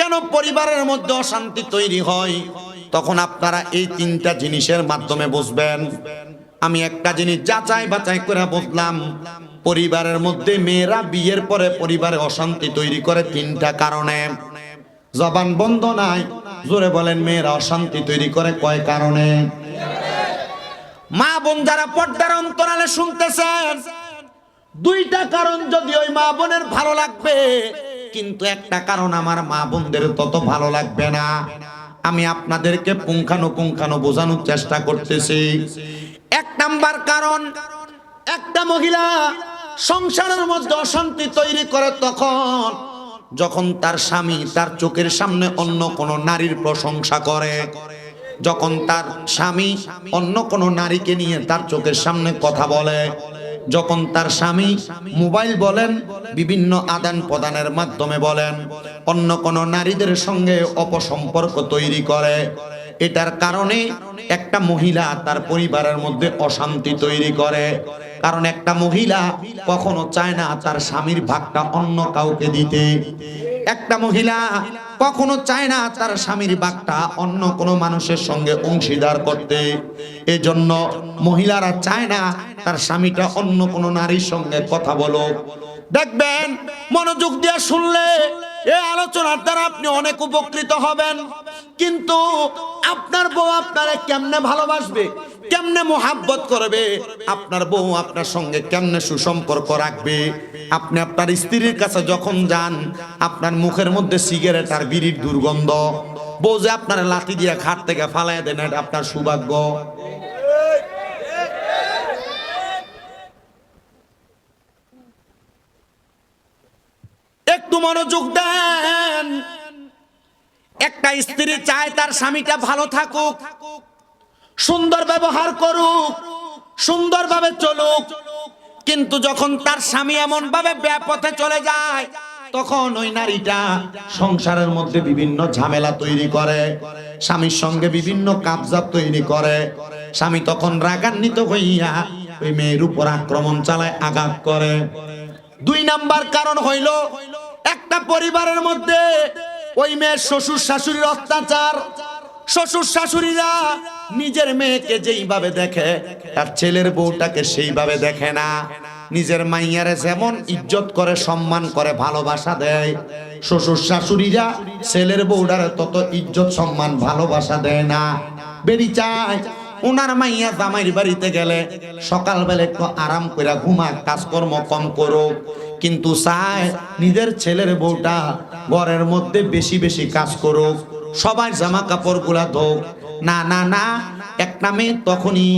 কেন পরিবারের মধ্যে অশান্তি তৈরি হয়, তখন আপনারা এই তিনটা জিনিসের মাধ্যমে বুঝবেন। আমি একটা জিনিস যাচাই বাছাই করে বুঝলাম, পরিবারের মধ্যে মেয়েরা বিয়ের পরে পরিবারে অশান্তি তৈরি করে তিনটা কারণে। জবান বন্ধ নাই, জোরে বলেন, মেয়েরা অশান্তি তৈরি করে কয় কারণে? মা বোন যারা পর্দার অন্তরালে শুনতেছেন, দুইটা কারণ যদি ওই মা বোনের ভালো লাগবে, কিন্তু একটা কারণ আমার মা বোনদের তত ভালো লাগবে না। আমি আপনাদেরকে পুঙ্খানুপুঙ্খানু বোঝানোর চেষ্টা করতেছি। এক নাম্বার কারণ, একটা মহিলা সংসারের মধ্যে অশান্তি তৈরি করে তখন যখন তার স্বামী তার চোখের সামনে অন্য কোনো নারীর প্রশংসা করে, যখন তার স্বামী অন্য কোনো নারীকে নিয়ে তার চোখের সামনে কথা বলে, যখন তার স্বামী মোবাইল বলেন বিভিন্ন আদান প্রদানের মাধ্যমে বলেন অন্য কোনো নারীদের সঙ্গে অপসম্পর্ক তৈরি করে, এটার কারণে একটা মহিলা তার পরিবারের মধ্যে অশান্তি তৈরি করে। কারণ একটা মহিলা কখনো চায় না তার স্বামীর ভাগটা অন্য কাউকে দিতে। একটা মহিলা কখনো চায় না তার স্বামীর ভাগটা অন্য কোনো মানুষের সঙ্গে অংশীদার করতে। এজন্য মহিলারা চায় না তার স্বামীটা অন্য কোনো নারীর সঙ্গে কথা বলুক। দেখবেন, মনোযোগ দিয়ে শুনলে এই আলোচনার দ্বারা আপনি অনেক উপকৃত হবেন। কিন্তু আপনার বউ আপনারে কেমনে ভালোবাসবে, কেমনে মোহাব্বত করবে, আপনার বউ আপনার সঙ্গে কেমনে সুসম্পর্ক রাখবে? আপনি আপনার স্ত্রীর কাছে যখন যান, আপনার মুখের মধ্যে সিগারেট আর বিড়ির দুর্গন্ধ, বউ যে আপনার লাঠি দিয়ে খাট থেকে ফালাই দেন, এটা আপনার সৌভাগ্য। একটু মনোযোগ দেন। একটা স্ত্রী চায় তার স্বামীটা ভালো থাকুক, সুন্দর ব্যবহার করুক, সুন্দরভাবে চলুক, কিন্তু যখন তার স্বামী এমন ভাবে বেপথে চলে যায়, তখন ওই নারীটা সংসারের মধ্যে বিভিন্ন ঝামেলা তৈরি করে, স্বামীর সঙ্গে বিভিন্ন কাবজাব তৈরি করে। স্বামী তখন রাগান্বিত হইয়া ওই মেয়ের উপর আক্রমণ চালায়, আঘাত করে। দুই নাম্বার কারণ হইল, একটা পরিবারের মধ্যে ওই মেয়ের শ্বশুর শাশুড়ির অত্যাচার। শ্বশুর শাশুড়িরা নিজের মেয়েকে যেইভাবে দেখে তার ছেলের বউটাকে সেইভাবে দেখে না। নিজের মাইয়ারে যেমন ইজ্জত করে, সম্মান করে, ভালোবাসা দেয়, শ্বশুর শাশুড়িরা ছেলের বউটারে তত ইজ্জত, সম্মান, ভালোবাসা দেয় না। বেরি চায় ওনার মাইয়া জামাইর বাড়িতে গেলে সকালবেলা একটু আরাম করে ঘুমাক, কাজকর্ম কম করুক, কিন্তু চায় নিজের ছেলের বউটা ঘরের মধ্যে বেশি বেশি কাজ করুক, সবাই জামা কাপড় গুলা ধোক। না না না, একটা মেয়ে তখনই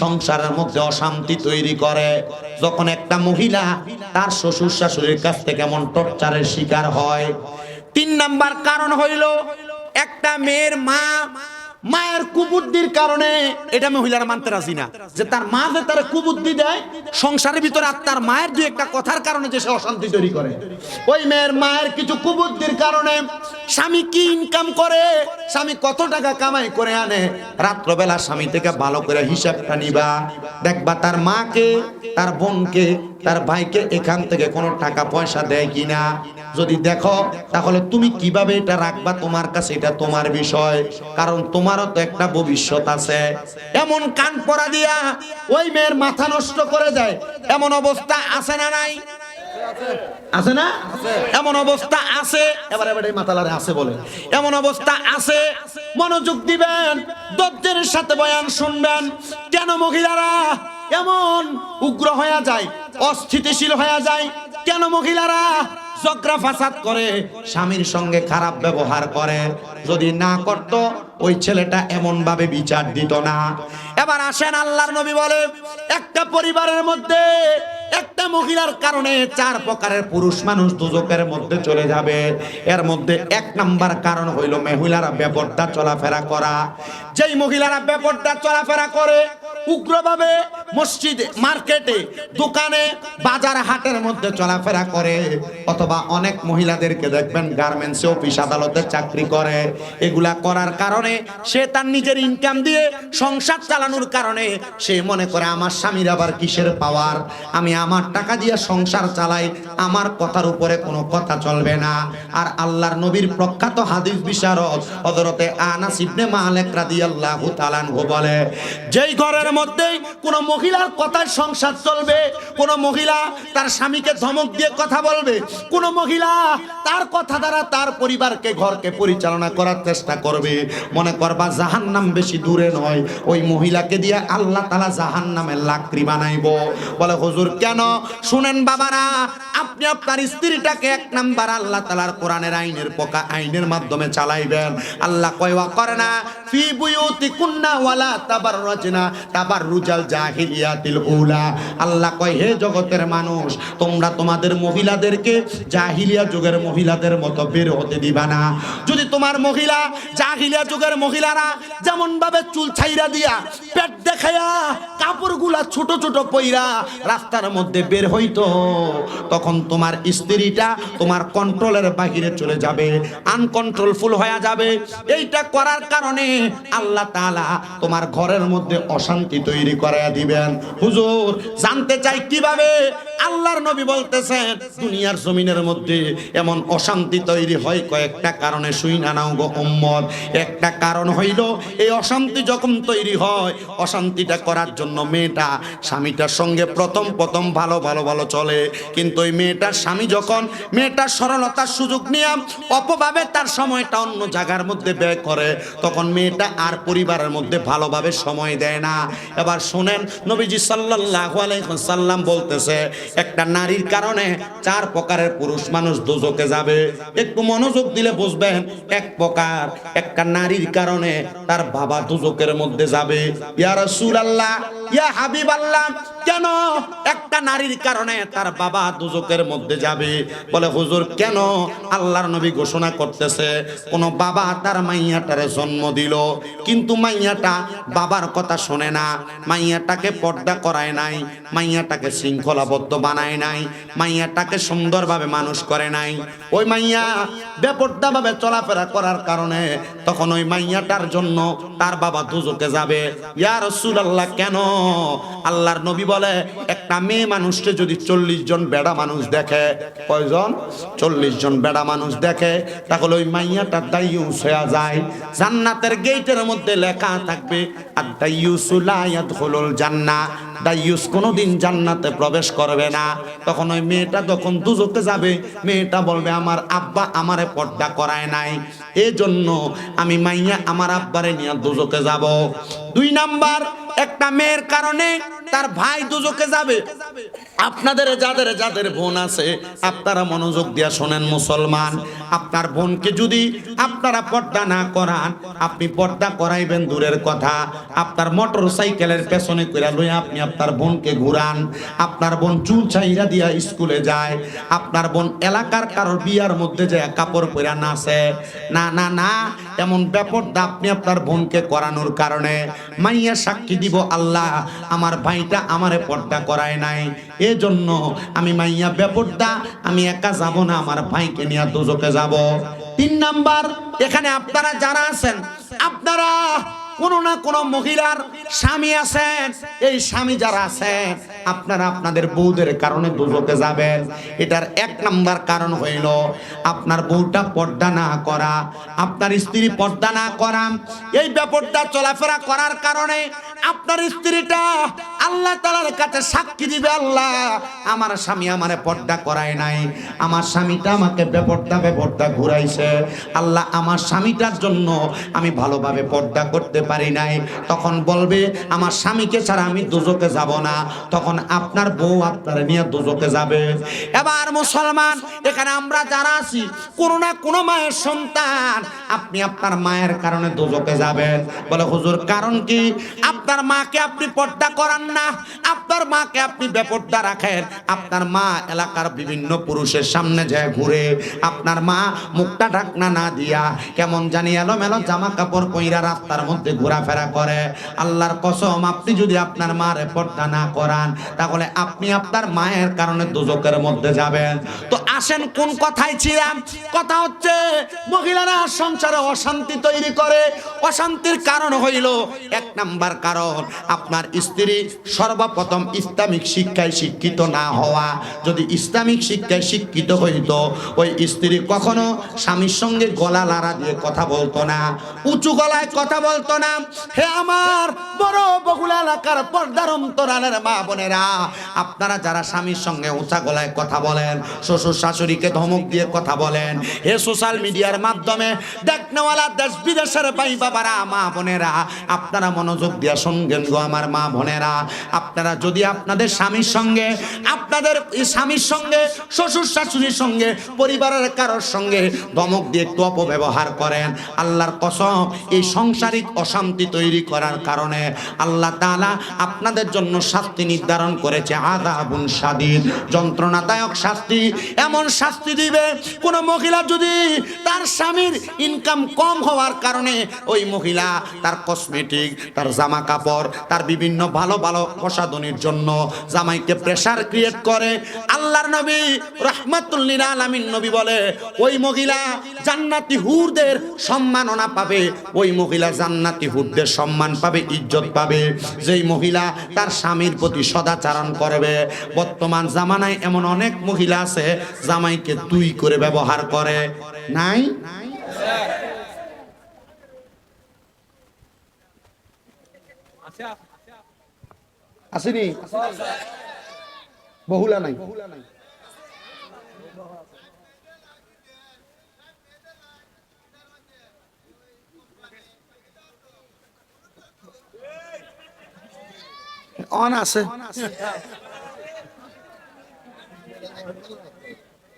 সংসারের মধ্যে অশান্তি তৈরি করে যখন একটা মহিলা তার শ্বশুর শাশুড়ির কাছ থেকে এমন টর্চারের শিকার হয়। তিন নাম্বার কারণ হইল, একটা মেয়ের মায়ের কুবুদ্ধির কারণে, এটা মহিলারা মানতে রাজি না যে তার মা যে তার কুবুদ্ধি দেয়, সংসারের ভিতরে আর তার মায়ের দুই একটা কথার কারণে যে সে অশান্তি তৈরি করে। ওই মেয়ের মায়ের কিছু কুবুদ্ধির কারণে স্বামী কি ইনকাম করে, স্বামী কত টাকা কামাই করে আনে, রাত্রবেলা স্বামী থেকে ভালো করে হিসাবটা নিবা, দেখবা তার মাকে, তার বোনকে, তার ভাইকে এখান থেকে কোনো টাকা পয়সা দেয় কিনা। যদি দেখো তাহলে তুমি কিভাবে এটা রাখবা তোমার কাছে, এটা তোমার বিষয়, কারণ তোমারও তো একটা ভবিষ্যৎ আছে। এমন কান পড়া দিয়া ওই মেয়ের মাথা নষ্ট করে দেয়। এমন অবস্থা আছে না নাই? আছে না? এমন অবস্থা আছে। এবারে মাতালারে আছে বলে এমন অবস্থা আছে। মনোযোগ দিবেন, ধৈর্যের সাথে বয়ান শুনবেন। কেন মহিলারা এমন উগ্র হয়ে যায়, অস্থিতিশীল হয়ে যায়? কেন মহিলারা ঝগড়া ফাসাদ করে, স্বামীর সঙ্গে খারাপ ব্যবহার করে? যদি না করত ওই ছেলেটা এমন ভাবে বিচার দিত না। এবার আসেন, আল্লাহর নবী বলে একটা পরিবারের মধ্যে একটা মহিলার কারণে 4 প্রকারের পুরুষ মানুষ দুজকের মধ্যে চলে যাবে। এর মধ্যে 1 নাম্বার কারণ হইল মহিলারা বেপরদা চলাফেরা করা। যেই মহিলারা বেপরদা চলাফেরা করে, উগ্রভাবে মসজিদে, মার্কেটে, দোকানে, বাজার হাটের মধ্যে চলাফেরা করে, অথবা অনেক মহিলাদেরকে দেখবেন গার্মেন্টসে, অফিস আদালতে চাকরি করে, এগুলা করার কারণে সে তার নিজের ইনকাম দিয়ে সংসার চালানোর কারণে সে মনে করে আমার স্বামীর আবার কিসের পাওয়ার, আমি আমার টাকা দিয়ে সংসার চালাই, আমার কথার উপরে কোনো কথা চলবে না। আর আল্লাহর নবীর প্রখ্যাত হাদিস বিশারদ হযরতে আনাস ইবনে মালিক রাদিয়াল্লাহু তাআলা আনহু বলে, যেই ঘরের মধ্যে কোনো মহিলার কথায় সংসার চলবে, কোনো মহিলা তার স্বামীকে ধমক দিয়ে কথা বলবে, কোনো মহিলা তার কথা দ্বারা তার পরিবারকে ঘরকে পরিচালনা করার চেষ্টা করবে, মনে করবা জাহান্নাম বেশি দূরে নয়, ওই মহিলাকে দিয়ে আল্লাহ তাআলা জাহান্নামের লাকড়ি বানাইবো। বলে হুজুর কেন? শুনেন বাবারা, আপনি আপনার স্ত্রীটাকে এক নাম্বার আল্লাহ তাআলার কোরআনের আইনের পকা আইনের মাধ্যমে চালাইবেন। আল্লাহ কয় ওয়া করনা ফি বুয়ুতিকুন্না ওয়ালা তাবাররাজনা তাবাররুজাল জাহিলিয়াতিল উলা। আল্লাহ কয় হে জগতের মানুষ, তোমরা তোমাদের মহিলাদেরকে জাহিলিয়া যুগের মহিলাদের মতো বের হতে দিবা না। যদি তোমার মহিলা জাহিলিয়া যুগের মহিলারা যেমন ভাবে চুল ছাইরা দিয়া পেট দেখায়া কাপড়গুলা ছোট ছোট পইরা রাস্তার মধ্যে বের হইতো, তখন তোমার স্ত্রীটা তোমার কন্ট্রোলের বাহিরে চলে যাবে, আনকন্ট্রোলফুল হয়ে যাবে। এইটা করার কারণে আল্লাহ তাআলা তোমার ঘরের মধ্যে অশান্তি তৈরি করে দিবেন। হুজুর জানতে চাই কিভাবে? আল্লাহর নবী বলতেছেন দুনিয়ার জমিনের মধ্যে এমন অশান্তি তৈরি হয় কয়েকটা কারণে, শুইনা নাও গো উম্মত। একটা কারণ হইল এই অশান্তি যখন তৈরি হয়, অশান্তিটা করার জন্য মেয়েটা স্বামীটার সঙ্গে প্রথম ভালো ভালো ভালো চলে, কিন্তু ওই মেয়েটার স্বামী যখন মেয়েটার সরলতার সুযোগ নিয়ে অপভাবে তার সময়টা অন্য জায়গার মধ্যে ব্যয় করে, তখন মেয়েটা আর পরিবারের মধ্যে ভালোভাবে সময় দেয় না। এবার শুনেন, নবীজি সাল্লাল্লাহু আলাইহি ওয়াসাল্লাম বলতেছে একটা নারীর কারণে 4 প্রকারের পুরুষ মানুষ দোজখে যাবে। একটু মনোযোগ দিলে বুঝবেন। এক প্রকার, একটা নারীর কারণে তার বাবা দোজখের মধ্যে যাবে। ইয়া রাসূলুল্লাহ, ইয়া হাবিবাল্লাহ, কেন একটা নারীর কারণে তার বাবা দোজখের মধ্যে যাবে? বলে হুজুর কেন? আল্লাহর নবী ঘোষণা করতেছে, কোন বাবা তার মাইয়াটারে জন্ম দিল, কিন্তু মাইয়াটা বাবার কথা শোনে না, মাইয়াটাকে পর্দা করায় নাই, মাইয়াটাকে শৃঙ্খলাবদ্ধ বানায় নাই, মাইয়াটাকে সুন্দরভাবে মানুষ করে নাই, ওই মাইয়া বেপর্দাভাবে চলাফেরা করার কারণে তখন ওই মাইয়াটার জন্য তার বাবা দোজখে যাবে। ইয়া রাসূলুল্লাহ কেন? আল্লাহর নবী বলে একটা মেয়ে মানুষকে যদি 40 জন বেড়া মানুষ দেখে, কয়জন? 40 জন বেড়া মানুষ দেখে, তাহলে ওই মাইয়াটা দাইয়ুস হয়ে যায়। জান্নাতের গেটের মধ্যে লেখা থাকবে আদ-দাইয়ুসু লা ইয়াদখুলুল জান্নাহ, দাইয়ুস কোনোদিন জান্নাতে প্রবেশ করবে না। তখন ওই মেয়েটা যখন দোজখে যাবে, মেয়েটা বলবে আমার আব্বা আমারে পর্দা করায় নাই, এই জন্য আমি মাইয়া আমার আব্বারে নিয়ে দোজখে যাব। 2 নাম্বার, একটা মেয়ের কারণে তার ভাই দোজখে যাবে। আপনাদের যাদের বোন আছে আপনারা মনোযোগ দিয়া শোনেন মুসলমান, আপনার বোনকে যদি আপনারা পর্দা না করান, আপনি পর্দা করাইবেন দূরের কথা, আপনার মোটর সাইকেলের পেছনে কইরা লইয়া আপনি আপনার বোনকে ঘুরান, আপনার বোন চুল ছাইরা দিয়া স্কুলে যায়, আপনার বোন এলাকার কারোর বিয়ার মধ্যে যায় কাপড় পরা নাচে, না না না, এমন বেপর্দা আপনি আপনার বোনকে করানোর কারণে মাইয়া সাক্ষী দিব আল্লাহ আমার ভাইটা আমারে পর্দা করায় নাই, এজন্য আমি মাইয়া বেপর্দা, আমি একা যাব না, আমার ভাইকে নিয়ে দোজখে যাব। 3 নাম্বার, এখানে আপনারা যারা আছেন, আপনারা কোন না কোন মহিলার স্বামী আছেন, এই স্বামী যারা আছেন আপনারা আপনাদের বউদের কারণে দোজখে যাবেন। এটার 1 নাম্বার কারণ হইল আপনার বউটা পর্দা না করা, আপনার স্ত্রী পর্দা না করা, এই ব্যাপারটা চলাফেরা করার কারণে আপনার স্ত্রীটা আল্লাহ তাআলার কাছে সাক্ষী দিবে, আল্লাহ আমার স্বামী আমারে পর্দা করায় নাই, আমার স্বামীটা আমাকে বেপর্দা ঘুরাইছে, আল্লাহ আমার স্বামীটার জন্য আমি ভালোভাবে পর্দা করতে পারি নাই। তখন বলবে আমার স্বামীকে ছাড়া আমি দোজখে যাব না, তখন আপনার বউ আপনার নিয়ে দোজখে যাবে। এবার মুসলমান, এখানে আমরা যারা আছি কোনো না কোনো মায়ের সন্তান, আপনি আপনার মায়ের কারণে দোজখে যাবেন। বলে হুজুর কারণ কি? আপনার মাকে আপনি পর্দা করান না, আপনার মাকে আপনি বেপর্দা রাখেন, আপনার মা এলাকার বিভিন্ন পুরুষের সামনে যায় ঘুরে, আপনার মা মুখটা ঢাকনা না দিয়া কেমন জানি এলোমেলো জামা কাপড় পইরা রাস্তার মধ্যে ঘোরাফেরা করে। আল্লাহর কসম, আপনি যদি আপনার মারে পর্দা না করান, তাহলে আপনি আপনার মায়ের কারণে দোজখের মধ্যে যাবেন। তো আসেন কোন কথায় ছিলাম? কথা হচ্ছে মহিলারা সংসারে অশান্তি তৈরি করে, অশান্তির কারণ হইল 1 নাম্বার কারণ আপনার স্ত্রী সর্বপ্রথম ইসলামিক শিক্ষায় শিক্ষিত না হওয়া। যদি ইসলামিক শিক্ষায় শিক্ষিত হইতো ওই স্ত্রী কখনো স্বামীর সঙ্গে গলা লাড়া দিয়ে কথা বলতো না, উঁচু গলায় কথা বলতো না। হে আমার বড় বহুল এলাকার পর্দার অন্তরালের মা বোনেরা, আপনারা যারা স্বামীর সঙ্গে উঁচা গলায় কথা বলেন, শ্বশুর শাশুড়িকে ধমক দিয়ে কথা বলেন, হে সোশ্যাল মিডিয়ার মাধ্যমে দেখনেওয়ালা দেশ বিদেশের ভাই বাবারা, মা বোনেরা, আপনারা মনোযোগ দিয়ে শুনবেন গো আমার মা বোনেরা। আপনারা যদি আপনাদের স্বামীর সঙ্গে, আপনাদের স্বামীর সঙ্গে, শ্বশুর শাশুড়ির সঙ্গে, পরিবারের কারোর সঙ্গে ধমক দিয়ে একটু অপব্যবহার করেন, আল্লাহর কসম এই সাংসারিক অশান্তি তৈরি করার কারণে আল্লাহ তাআলা আপনাদের জন্য শাস্তি নির্ধারণ করেছে, আযাবুন শাদীদ, যন্ত্রণাদায়ক শাস্তি। এমন শাস্তি দিবে কোন মহিলা যদি তার স্বামীর ইনকাম কম হওয়ার কারণে ওই মহিলা তার কসমেটিক, তার জামা কাপড়, তার বিভিন্ন ভালো ভালো প্রসাধনীর জন্য জামাইকে প্রেসার ক্রিয়েট করে, আল্লাহর নবী রাহমাতুল লিল আলামিন নবী বলে ওই মহিলা জান্নাতি হুরদের সম্মাননা পাবে, ওই মহিলা জান্নাতি হুরদের সম্মান পাবে, ইজ্জত পাবে, যেই মহিলা তার স্বামীর প্রতি সদাচরণ করবে। বর্তমান জামানায় এমন অনেক মহিলা আছে জামাইকে তুই করে ব্যবহার করে, নাই? আসেনি? বহুলা নাই? অন আছে।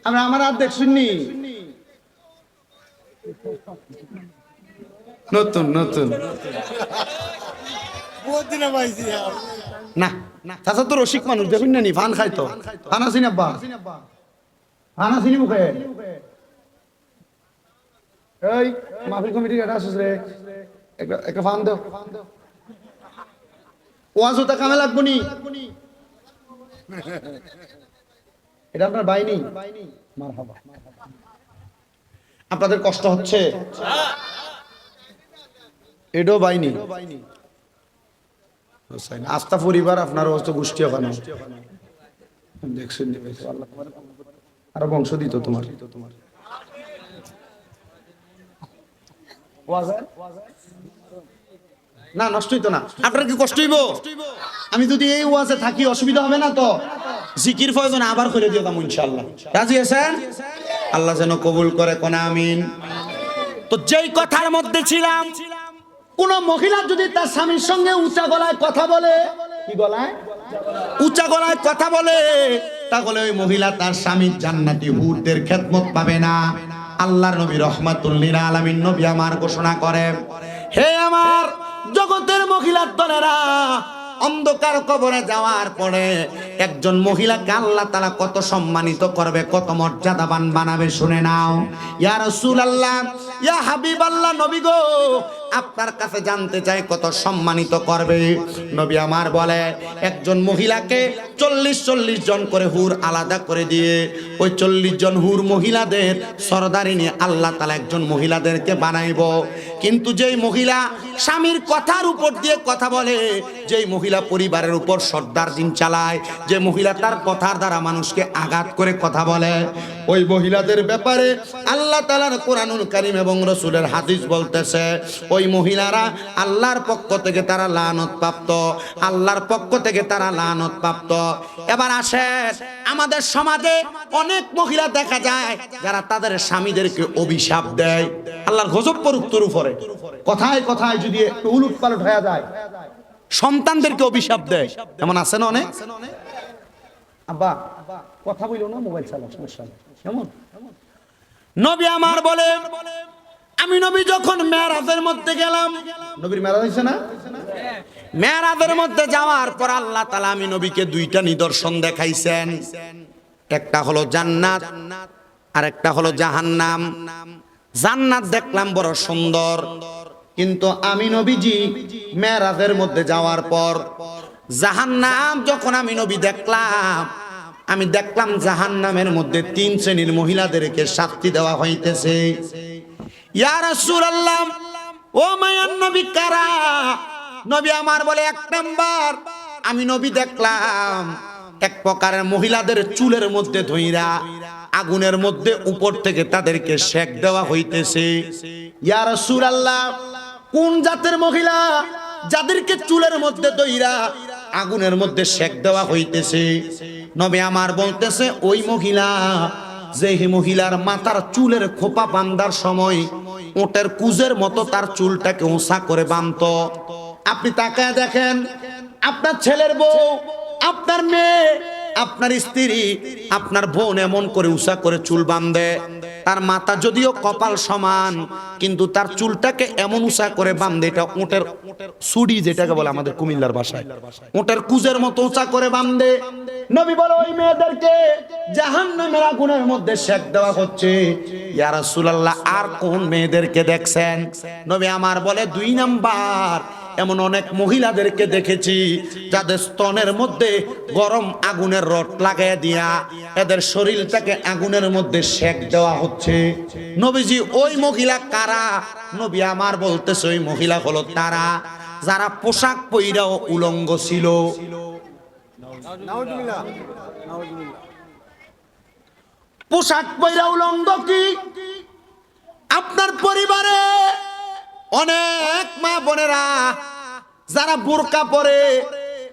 আমরা আমার অর্ধেক শুননি, নতুন নতুন না না, চাচা তো রসিক মানুষ, দেখুন না নি ফান খাইতো, ফান আসিনি আব্বা, ফান আসিনি মুখে। এই মাহফিল কমিটির এটা আসিস রে, একটা ফান দাও, ওয়াজটা কামে লাগবো নি, এটা আপনার বাইনি, মারহাবা। আপনাদের কষ্ট হচ্ছে, এটাও বাইনি, আস্থা পরিবার আপনার অবস্থা গোষ্ঠী ওখানে দেখছেন, আরো বংশ দিত তোমার। না নষ্ট হইতো না, আপনার কি কষ্ট হইব? আমি যদি এই ওয়াজে থাকি অসুবিধা হবে না তো? জিকির প্রয়োজন আবার করে দিও দাম ইনশাআল্লাহ। রাজি আছেন? আল্লাহ যেন কবুল করে, কোন আমিন। তো যেই কথার মধ্যে ছিলাম, কোন মহিলা যদি তার স্বামীর সঙ্গে উঁচা গলায় কথা বলে, কি গলায়? উঁচা গলায় কথা বলে, তাহলে ওই মহিলা তার স্বামীর জান্নাতি হুরদের খেদমত পাবে না। আল্লাহর নবী রাহমাতুল লিল আলামিন নবী আমার ঘোষণা করে, হে আমার জগতের মহিলার দলেরা, অন্ধকার কবরে যাওয়ার পরে একজন মহিলাকে আল্লাহ তাআলা কত সম্মানিত করবে, কত মর্যাদাবান বানাবে, শুনে নাও। ইয়া রাসূলুল্লাহ, ইয়া হাবিবাল্লাহ, নবী গো আপনার কাছে জানতে চাই কত সম্মানিত করবে। নবী আমার বলে একজন মহিলাকে 40 জন করে হুর আলাদা করে দিয়ে ওই 40 জন হুর মহিলাদের সরদারিনী আল্লাহ তাআলা একজন মহিলাদেরকে বানাইব। কিন্তু যেই মহিলা স্বামীর কথার উপর দিয়ে কথা বলে, যেই মহিলা পরিবারের উপর সর্দার দিন চালায়, যে মহিলা তার কথার দ্বারা মানুষকে আঘাত করে কথা বলে, ওই মহিলাদের ব্যাপারে আল্লাহ তাআলার কোরআনুল কারীম এবং রাসূলের হাদিস বলতেছে ওই মহিলারা আল্লাহর পক্ষ থেকে তারা লানত প্রাপ্ত, আল্লাহর পক্ষ থেকে তারা লানত প্রাপ্ত। এবার আসেন, আমাদের সমাজে অনেক মহিলা দেখা যায় যারা তাদের স্বামীদেরকে অভিশাপ দেয়, আল্লাহর গজব পড়ুক তোর উপরে। কথায় কথায় যদি একটু উলট পালট হয়ে যায়, সন্তানদেরকে অভিশাপ দেয়, এমন আছে না অনেক। আব্বা কথা বইলো না, মোবাইল চালাও, সমস্যা নেই। কেমন নবী আমার বলে, আমি নবী যখন মেরাজের মধ্যে গেলাম, নবীর মেরাজ হইছে না? মেরাজের মধ্যে যাওয়ার পর আল্লাহ তাআলা আমি নবীকে দুইটা নিদর্শন দেখাইছেন, একটা হলো জান্নাত আর একটা হলো জাহান্নাম। জান্নাত দেখলাম বড় সুন্দর, কিন্তু আমি নবীজি মেরাজের মধ্যে যাওয়ার পর জাহান্নাম যখন আমি নবী দেখলাম, আমি দেখলাম জাহান্নামের মধ্যে 3 শ্রেণীর মহিলাদেরকে শাস্তি দেওয়া হইতেছে। ইয়া রাসূলুল্লাহ, ও মায়ান নবী কারা? নবী আমার বলে, 1 নাম্বার আমি নবী দেখলাম এক প্রকারের মহিলাদের চুলের মধ্যে ধইরা আগুনের মধ্যে উপর থেকে তাদেরকে সেক দেওয়া হইতেছে। ইয়া রাসূলুল্লাহ, কোন জাতের মহিলা যাদেরকে চুলের মধ্যে ধইরা আগুনের মধ্যে সেক দেওয়া হইতেছে? নবী আমার বলতেছে, ওই মহিলা যে মহিলার মাথার চুলের খোপা বাঁধার সময় ওটের কুজের মতো তার চুলটাকে উঁচা করে বাঁধতো। আপনি তাকায় দেখেন, আপনার ছেলের বউ, আপনার মেয়ে, আপনার স্ত্রী, আপনার বোন এমন করে উঁচা করে চুল বাঁধে। তার মাথা যদিও কপাল সমান, কিন্তু তার চুলটাকে এমন উঁচা করে বাঁধে, এটা উটের সুড়ি যেটাকে বলে আমাদের কুমিল্লার ভাষায়, উটের কুজের মতো উঁচা করে বাঁধে। নবী বলে, ওই মেয়েদেরকে জাহান্নামের আগুনের মধ্যে সেক দেওয়া হচ্ছে। ইয়া রাসূলুল্লাহ, আর কোন মেয়েদেরকে দেখছেন? নবী আমার বলে, 2 নাম্বার, এমন অনেক মহিলাদেরকে দেখেছি যাদের স্তনের মধ্যে গরম আগুনের রড লাগায় দিয়া এদের শরীরটাকে আগুনের মধ্যে সেক দেওয়া হচ্ছে। নবীজি, ওই মহিলা কারা? নবী আমার বলতেছে, ওই মহিলা হলো তারা যারা পোশাক পইরাও উলঙ্গ ছিল। পোশাক পইরা উলঙ্গ কি? আপনার পরিবারে অনেক মা বোনেরা যারা বোরকা পরে,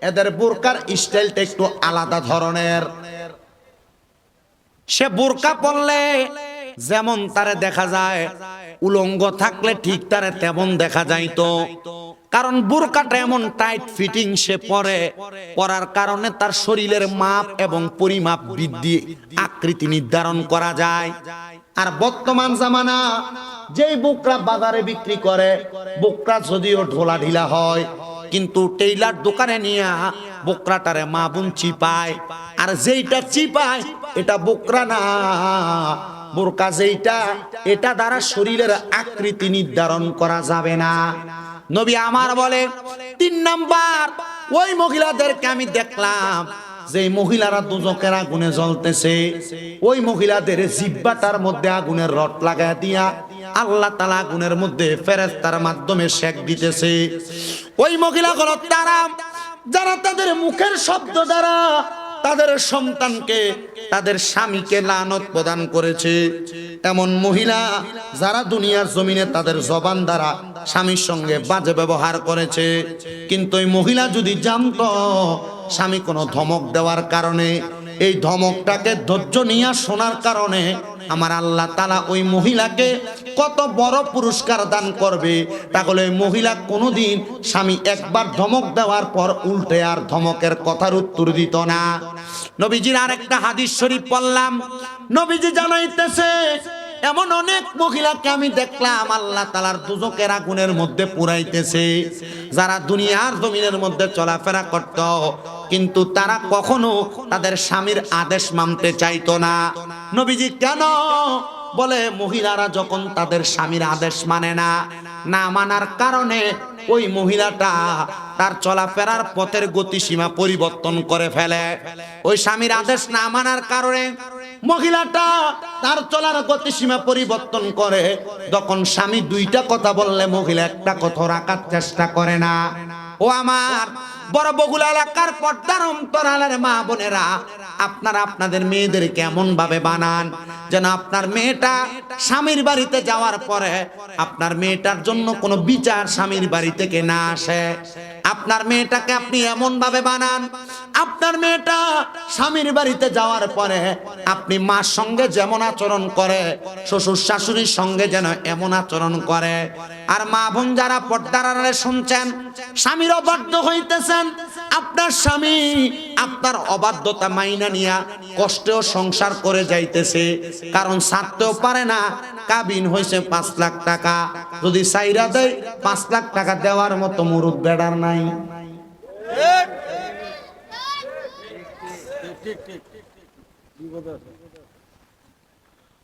এদের বোরকার স্টাইলটা একটু আলাদা ধরনের। সে বোরকা পরলে যেমন তারে দেখা যায়, উলঙ্গ থাকলে ঠিক তারে তেমন দেখা যাইতো। কারণ বোরকাটা এমন টাইট ফিটিং সে পরে, পরার কারণে তার শরীরের মাপ এবং পরিমাপ বৃদ্ধি আকৃতি নির্ধারণ করা যায়। আর বর্তমান জামানা যেই বোকরা বাজারে বিক্রি করে, বোকরা যদিও ঢোলা ঢিলা হয়, কিন্তু টেইলার দোকানে নিয়ে বোকরাটারে মা বোন চিপায়। আর যেইটা চিপায় এটা বোকরা না, বোরকা যেইটা, এটা দ্বারা শরীরের আকৃতি নির্ধারণ করা যাবে না। নবী আমার বলে, 3 নাম্বার, ওই মহিলাদেরকে আমি দেখলাম যে মহিলারা দুজকের আগুনে জ্বলতেছে, ওই মহিলাদের জিহ্বাটার মধ্যে আগুনের রড লাগায় দিয়া আল্লাহ তাআলা আগুনের মধ্যে ফেরেশতার মাধ্যমে সেক দিতেছে। ওই মহিলাগুলো তারা যারা তাদের মুখের শব্দ দ্বারা তাদের সন্তানকে, তাদের স্বামীকে লানত প্রদান করেছে। এমন মহিলা যারা দুনিয়ার জমিনে তাদের জবান দ্বারা স্বামীর সঙ্গে বাজে ব্যবহার করেছে, কিন্তু ওই মহিলা যদি জানতো স্বামী কোনো ধমক দেওয়ার কারণে, এই ধমকটাকে ধৈর্য নিয়ে শোনার কারণে আমার আল্লাহ তাআলা ওই মহিলাকে কত বড় পুরস্কার দান করবে, তাহলে ওই মহিলা কোনোদিন স্বামী একবার ধমক দেওয়ার পর উল্টে আর ধমকের কথার উত্তর দিত না। নবীজির আরেকটা হাদিস শরীফ পড়লাম, নবীজি জানাইতেছে, এমন অনেক মহিলাকে আমি দেখলাম আল্লাহ তাআলার দুজকের আগুনের মধ্যে পুরাইতেছে, যারা দুনিয়ার জমিনের মধ্যে চলাফেরা করত, কিন্তু তারা কখনো তাদের স্বামীর আদেশ মানতে চাইতো না। নবীজি কেন? বলে, মহিলারা যখন তাদের স্বামীর আদেশ মানে না, না মানার কারণে ওই মহিলাটা তার চলাফেরার পথের গতিসীমা পরিবর্তন করে ফেলে। ওই স্বামীর আদেশ না মানার কারণে মহিলাটা তার চলার গতিসীমা পরিবর্তন করে। তখন স্বামী 2টা কথা বললে মহিলা একটা কথা রাখার চেষ্টা করে না। ও আমার বড় বগুলা এলাকার পর্দার অন্তরালের মা বোনেরা, আপনারা আপনাদের মেয়েদের কেমন ভাবে বানান যেন আপনার মেয়েটা স্বামীর বাড়িতে যাওয়ার পরে আপনার মেয়েটার জন্য কোনো বিচার স্বামীর বাড়ি থেকে না আসে। আপনার মেয়েটাকে আপনি এমন ভাবে বানান, আপনার মেয়েটা স্বামীর বাড়িতে যাওয়ার পরে আপনি মার সঙ্গে যেমন আচরণ করে, শ্বশুর শাশুড়ির সঙ্গে যেন এমন আচরণ করে। আর মা বোন যারা পর্দার আড়ালে শুনছেন, স্বামীর অবাধ্য হইতেছেন, আপনার স্বামী আপনার অবাধ্যতা মাইনা নিয়া কষ্টেও সংসার করে যাইতেছে, কারণ ছাড়তেও পারে না। কাবিন হয়েছে 5 লাখ টাকা, যদি সাইরা দেয় 5 লাখ টাকা দেওয়ার মতো মুরুদ বেড়ার নাই।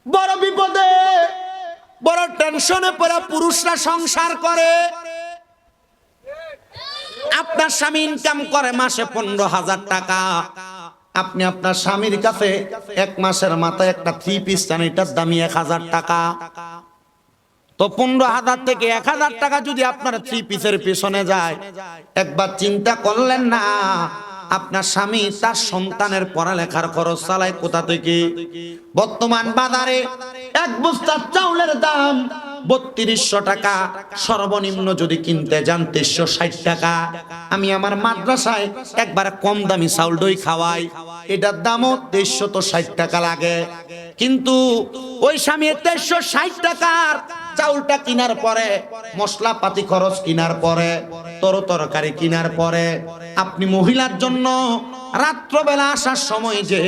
বড় বিপদে, বড় টেনশনে পড়ে পুরুষরা সংসার করে। আপনার স্বামী ইনকাম করে মাসে 15,000 টাকা, আপনি আপনার স্বামীর কাছে 1 মাসের মাথায় একটা 3 পিস চান, এটার দামি 1,000 টাকা। তো 15,000 থেকে 1,000 টাকা যদি আপনার 3 পিসের পেছনে যায়, একবার চিন্তা করলেন না আপনার স্বামী তার সন্তানের পড়ালেখার খরচ চালায় কোথা থেকে? বর্তমান বাজারে এক বস্তা চাউলের দাম 3200 টাকা, সর্বনিম্ন যদি কিনতে যান 360 টাকা। আমি আমার মাদ্রাসায় একবার কম দামি চাউল দই খাওয়াই, এটার দামও 360 টাকা লাগে। কিন্তু ওই স্বামী 360 টাকার চাউলটা কেনার পরে, মশলাপাতি খরচ কেনার পরে, তরকারি কেনার পরে, আপনি মহিলার জন্য রাত্রবেলা আসার সময় যে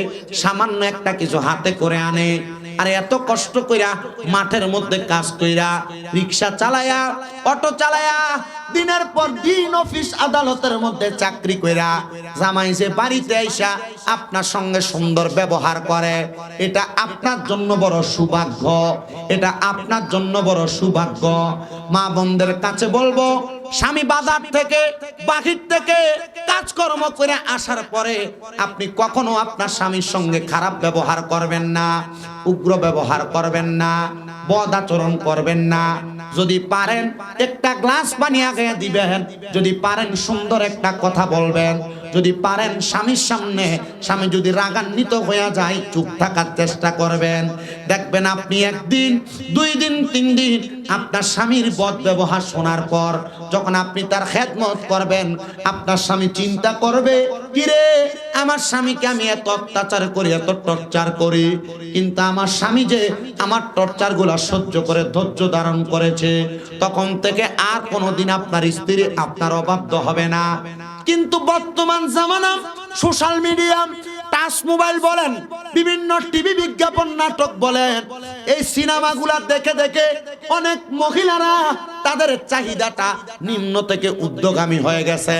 সামান্য একটা কিছু হাতে করে আনে, আর এত কষ্ট কইরা মাঠের মধ্যে কাজ কইরা, রিক্সা চালায়া, অটো চালায়া, দিনের পর দিন অফিস আদালতের মধ্যে চাকরি কইরা জামাই যে বাড়িতে আইসা আপনার সঙ্গে সুন্দর ব্যবহার করে, এটা আপনার জন্য বড় সৌভাগ্য, এটা আপনার জন্য বড় সৌভাগ্য। মা বোনদের কাছে বলবো, স্বামী বাজার থেকে, বাহির থেকে কাজকর্ম করে আসার পরে আপনি কখনো আপনার স্বামীর সঙ্গে খারাপ ব্যবহার করবেন না, উগ্র ব্যবহার করবেন না, বদ আচরণ করবেন না। যদি পারেন একটা গ্লাস পানি আগে দিবেন, যদি পারেন সুন্দর একটা কথা বলবেন, যদি পারেন স্বামীর সামনে স্বামী যদি রাগান্বিত হয়ে যায় চুপ থাকার চেষ্টা করবেন। দেখবেন আপনি একদিন, 2 দিন, 3 দিন আপনার স্বামীর বদ ব্যবহার শোনার পর যখন আপনি তার খেদমত করবেন, আপনার স্বামী চিন্তা করবে, কিরে আমার স্বামীকে আমি এত অত্যাচার করি, এত টর্চার করি, কিন্তু আমার স্বামী যে আমার টর্চার গুলা সহ্য করে ধৈর্য ধারণ করেছে, তখন থেকে আর কোনোদিন আপনার স্ত্রী আপনার অবাধ্য হবে না। কিন্তু বর্তমান জামানা, সোশ্যাল মিডিয়া, টাচ মোবাইল বলেন, বিভিন্ন টিভি বিজ্ঞাপন, নাটক বলেন, এই সিনেমাগুলা দেখে দেখে অনেক মহিলারা তাদের চাহিদাটা নিম্ন থেকে ঊর্ধ্বগামী হয়ে গেছে।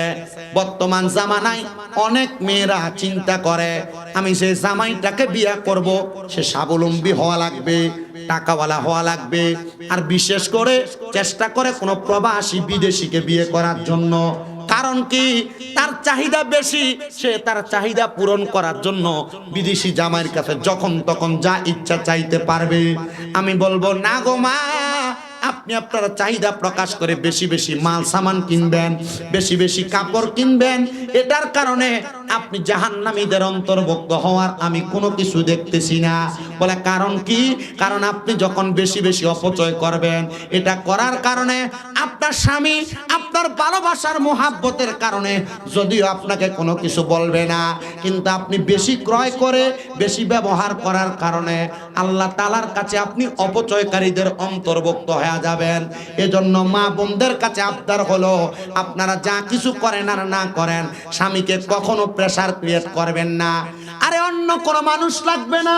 বর্তমান জামানায় অনেক মেয়েরা চিন্তা করে, আমি সেই জামাইটাকে বিয়ে করব, সে স্বাবলম্বী হওয়া লাগবে, টাকাওয়ালা হওয়া লাগবে, আর বিশেষ করে চেষ্টা করে কোনো প্রবাসী বিদেশিকে বিয়ে করার জন্য। কারণ কি? তার চাহিদা বেশি, সে তার চাহিদা পূরণ করার জন্য বিদেশি জামাইয়ের কাছে যখন তখন যা ইচ্ছা চাইতে পারবে। আমি বলবো না গো মা, আপনি আপনার চাহিদা প্রকাশ করে বেশি বেশি মাল সামান কিনবেন, বেশি বেশি কাপড় কিনবেন, এটার কারণে আপনি জাহান্নামীদের অন্তর্ভুক্ত হওয়ার আমি কোনো কিছু দেখতেছি না। বলে কারণ কি? কারণ আপনি যখন বেশি বেশি অপচয় করবেন, এটা করার কারণে আপনার স্বামী আপনার ভালোবাসার মোহাব্বতের কারণে যদিও আপনাকে কোনো কিছু বলবে না, কিন্তু আপনি বেশি ক্রয় করে বেশি ব্যবহার করার কারণে আল্লাহ তাআলার কাছে আপনি অপচয়কারীদের অন্তর্ভুক্ত হয়ে যাবেন। এজন্য মা বোনদের কাছে আবদার হলো, আপনারা যা কিছু করেন আর না করেন, স্বামীকে কখনো প্রেসার ক্রিয়েট করবেন না। আরে অন্য কোনো মানুষ লাগবে না,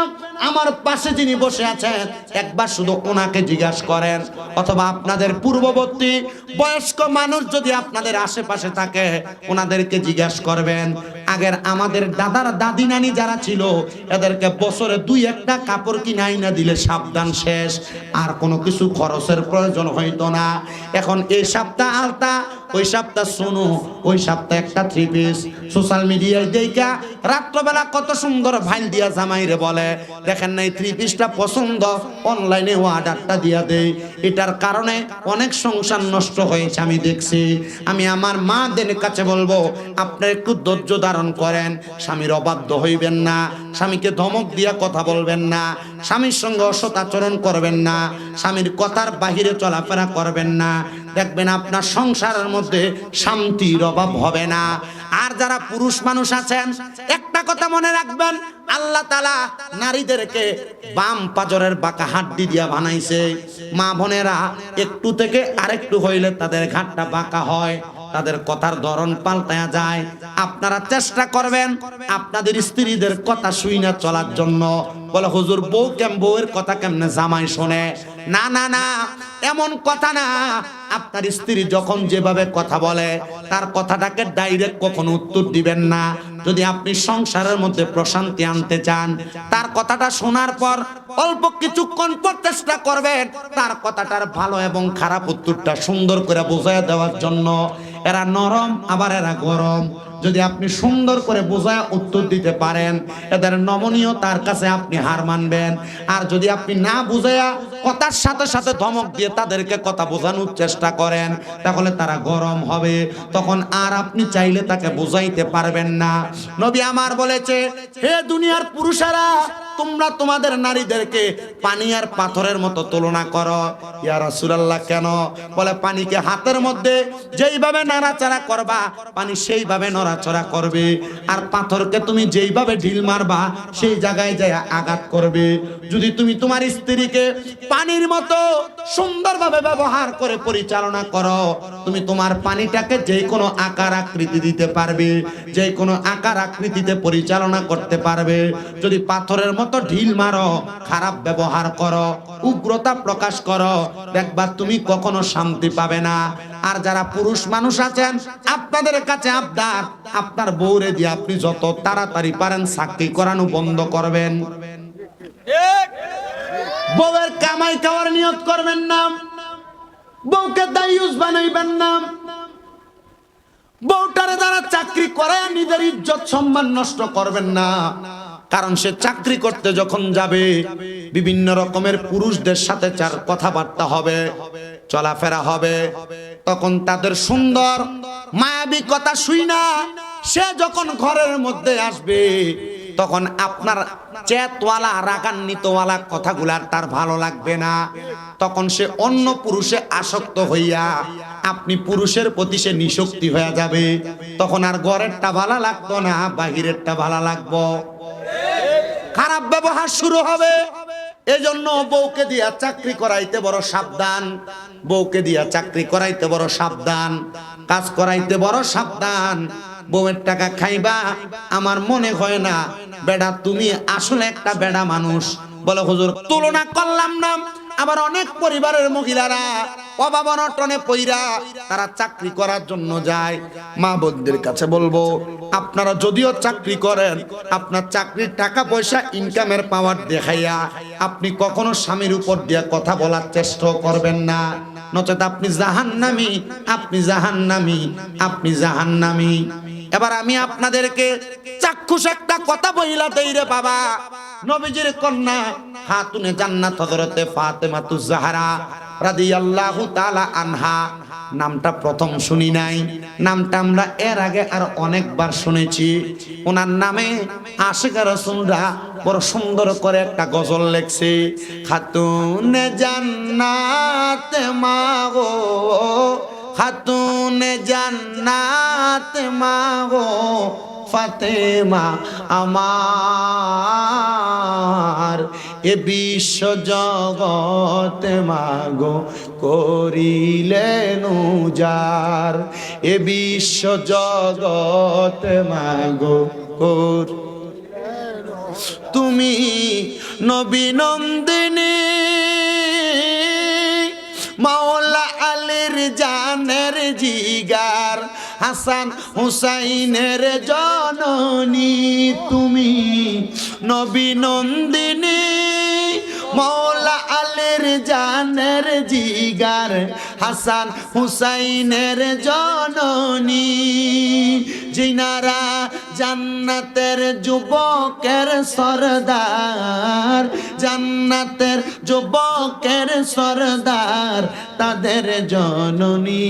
আমার পাশে যিনি বসে আছেন একবার শুধু ওনাকে জিজ্ঞাসা করেন, অথবা আপনাদের পূর্ববর্তী বয়স্ক মানুষ যদি আপনাদের আশেপাশে থাকে ওনাদেরকে জিজ্ঞাসা করবেন। আগের আমাদের দাদার দাদি নানি যারা ছিল, এদেরকে বছরে 2-1টা কাপড় কিনাই না দিলে সাবধান শেষ, আর কোনো কিছু খরচের প্রয়োজন হইতো না। এখন এই সপ্তাহ আলতা, ওই সপ্তাহ শুনো, ওই সপ্তাহ একটা 3 পিস সোশ্যাল মিডিয়ায় দেখা রাত্রবেলা কত সুন্দর ভাইল দিয়া জামাইরে বলে, দেখেন না এই 3 পিসটা পছন্দ, অনলাইনে অর্ডারটা দিয়া দেয়। এটার কারণে অনেক সংসার নষ্ট হয়েছে আমি দেখছি। আমি আমার মাদের কাছে বলবো, আপনারা একটু ধৈর্য ধারণ করেন, স্বামীর অবাধ্য হইবেন না, স্বামীকে ধমক দিয়া কথা বলবেন না, স্বামীর সঙ্গে অসৎ আচরণ করবেন না, স্বামীর কথার বাহিরে চলাফেরা করবেন না। দেখবেন আপনার সংসারের মধ্যে শান্তির অভাব হবে না। আর যারা পুরুষ মানুষ আছেন, একটা কথা মনে রাখবেন, আল্লাহ তাআলা নারীদেরকে বাম পাজরের বাঁকা হাড্ডি দিয়া বানাইছে। মা বোনেরা একটু থেকে আরেকটু হইলে তাদের ঘাটটা বাঁকা হয়, তাদের কথার ধরন পাল্টায়া যায়। আপনারা চেষ্টা করবেন আপনাদের স্ত্রীদের কথা শুইনা চলার জন্য। বলে হুজুর বউয়ের কথা কেমনে জামাই শোনে? না না না, এমন কথা না। আপনার স্ত্রী যখন যেভাবে কথা বলে তার কথাটাকে ডাইরেক্ট কখনো উত্তর দিবেন না। যদি আপনি সংসারের মধ্যে প্রশান্তি আনতে চান, তার কথাটা শোনার পর অল্প কিছুক্ষণ পর চেষ্টা করবেন তার কথাটার ভালো এবং খারাপ উত্তরটা সুন্দর করে বুঝিয়ে দেওয়ার জন্য। এরা নরম আবার এরা গরম, যদি আপনি সুন্দর করে বোঝায় উত্তর দিতে পারেন, এদের নমনীয়তার কাছে আপনি হার মানবেন। আর যদি আপনি না বুঝায়া কথার সাথে সাথে ধমক দিয়ে তাদেরকে কথা বোঝানোর চেষ্টা করেন, তাহলে তারা গরম হবে, তখন আর আপনি চাইলে তাকে বুঝাইতে পারবেন না। নবী আমার বলেছে, হে দুনিয়ার পুরুষেরা, তোমরা তোমাদের নারীদেরকে পানি আর পাথরের মতো তুলনা করো। ইয়া রাসূলুল্লাহ, কেন? বলে, পানিকে হাতের মধ্যে যেইভাবে নাড়াচাড়া করবা, পানি সেইভাবে নড়াচড়া করবে, আর পাথরকে তুমি যেইভাবে ঢিল মারবা, সেই জায়গায় যায় আঘাত করবে। যদি তুমি তোমার স্ত্রীকে পানির মতো সুন্দরভাবে ব্যবহার করে পরিচালনা করো, তুমি তোমার পানিটাকে যে কোনো আকার আকৃতি দিতে পারবে, যে কোনো আকার আকৃতিতে পরিচালনা করতে পারবে। যদি পাথরের মতো ঢিল মারো, খারাপ ব্যবহার করো, উগ্রতা প্রকাশ করো, দেখবা তুমি কখনো শান্তি পাবে না। আর যারা পুরুষ মানুষ আছেন, আপনাদের কাছে আবদার, আপনার বউরে দিয়ে আপনি যত তাড়াতাড়ি পারেন চাকরি করানো বন্ধ করবেন। বউয়ের কামাই খাওয়ার নিয়ত করবেন না, বউকে দায়ুস বানাইবেন না, বউটারে দ্বারা চাকরি করায় নিজের ইজ্জত সম্মান নষ্ট করবেন না। কারণ সে চাকরি করতে যখন যাবে, বিভিন্ন রকমের পুরুষদের সাথে চার কথাবার্তা হবে, চলাফেরা হবে, তখন তাদের সুন্দর মায়াবী কথা শুই না সে যখন ঘরের মধ্যে আসবে, তখন আপনার চেতওয়ালা রাগান্বিতওয়ালা কথাগুলার তার ভালো লাগবে না। তখন সে অন্য পুরুষে আসক্ত হইয়া আপনি পুরুষের প্রতি সে নিশক্তি হয়ে যাবে। তখন আর ঘরেরটা ভালো লাগতো না, বাহিরেরটা ভালো লাগবো, খারাপ ব্যবহার শুরু হবে। এজন্য বউকে দিয়া চাকরি করাইতে বড় সাবধান, বউকে দিয়া চাকরি করাইতে বড় সাবধান, কাজ করাইতে বড় সাবধান। বউয়ের টাকা খাইবা, আমার মনে হয় না বেডা তুমি আসলে একটা বেডা মানুষ। বলে, হুজুর তুলনা করলাম না। আবার অনেক পরিবারের মহিলারা অভাব অনটনে পইরা তারা চাকরি করার জন্য যায়। মা বোনদের কাছে বলবো, আপনারা যদিও চাকরি করেন, আপনার চাকরির টাকা পয়সা ইনকামের পাওয়ার দেখাইয়া আপনি কখনো স্বামীর উপর দিয়ে কথা বলার চেষ্টা করবেন না, নচেত আপনি জাহান্নামী, আপনি জাহান্নামী, আপনি জাহান্নামী। এবার আমি আপনাদেরকে চাক্ষুষ একটা কথা বইলা দেই রে বাবা। নবীজির কন্যা খাতুনে জান্নাত হযরতে ফাতেমাতুজ জাহরা রাদিয়াল্লাহু তাআলা আনহা, নামটা প্রথম শুনি নাই, নামটা আমরা এর আগে আর অনেকবার শুনেছি। ওনার নামে আশিকা রাসূলরা বড় সুন্দর করে একটা গজল লেখছে, খাতুনে জান্নাত মাগো, খাতুনে জান্নাত মাগো, ফাতেমা আমার, এ বিশ্ব জগৎ মাগো করিলেন উজার, এ বিশ্ব জগৎ মাগো তুমি নবী নন্দিনী, মাওলা আলীর জানের জিগার, হাসান হুসাইনের জননী, তুমি নবী নন্দিনী, মাওলা আলীর জানের জিগার, হাসান হুসাইনের জননী। জিনারা জান্নাতের যুবকের সরদার, জান্নাতের যুবকের সরদার, তাদের জননী,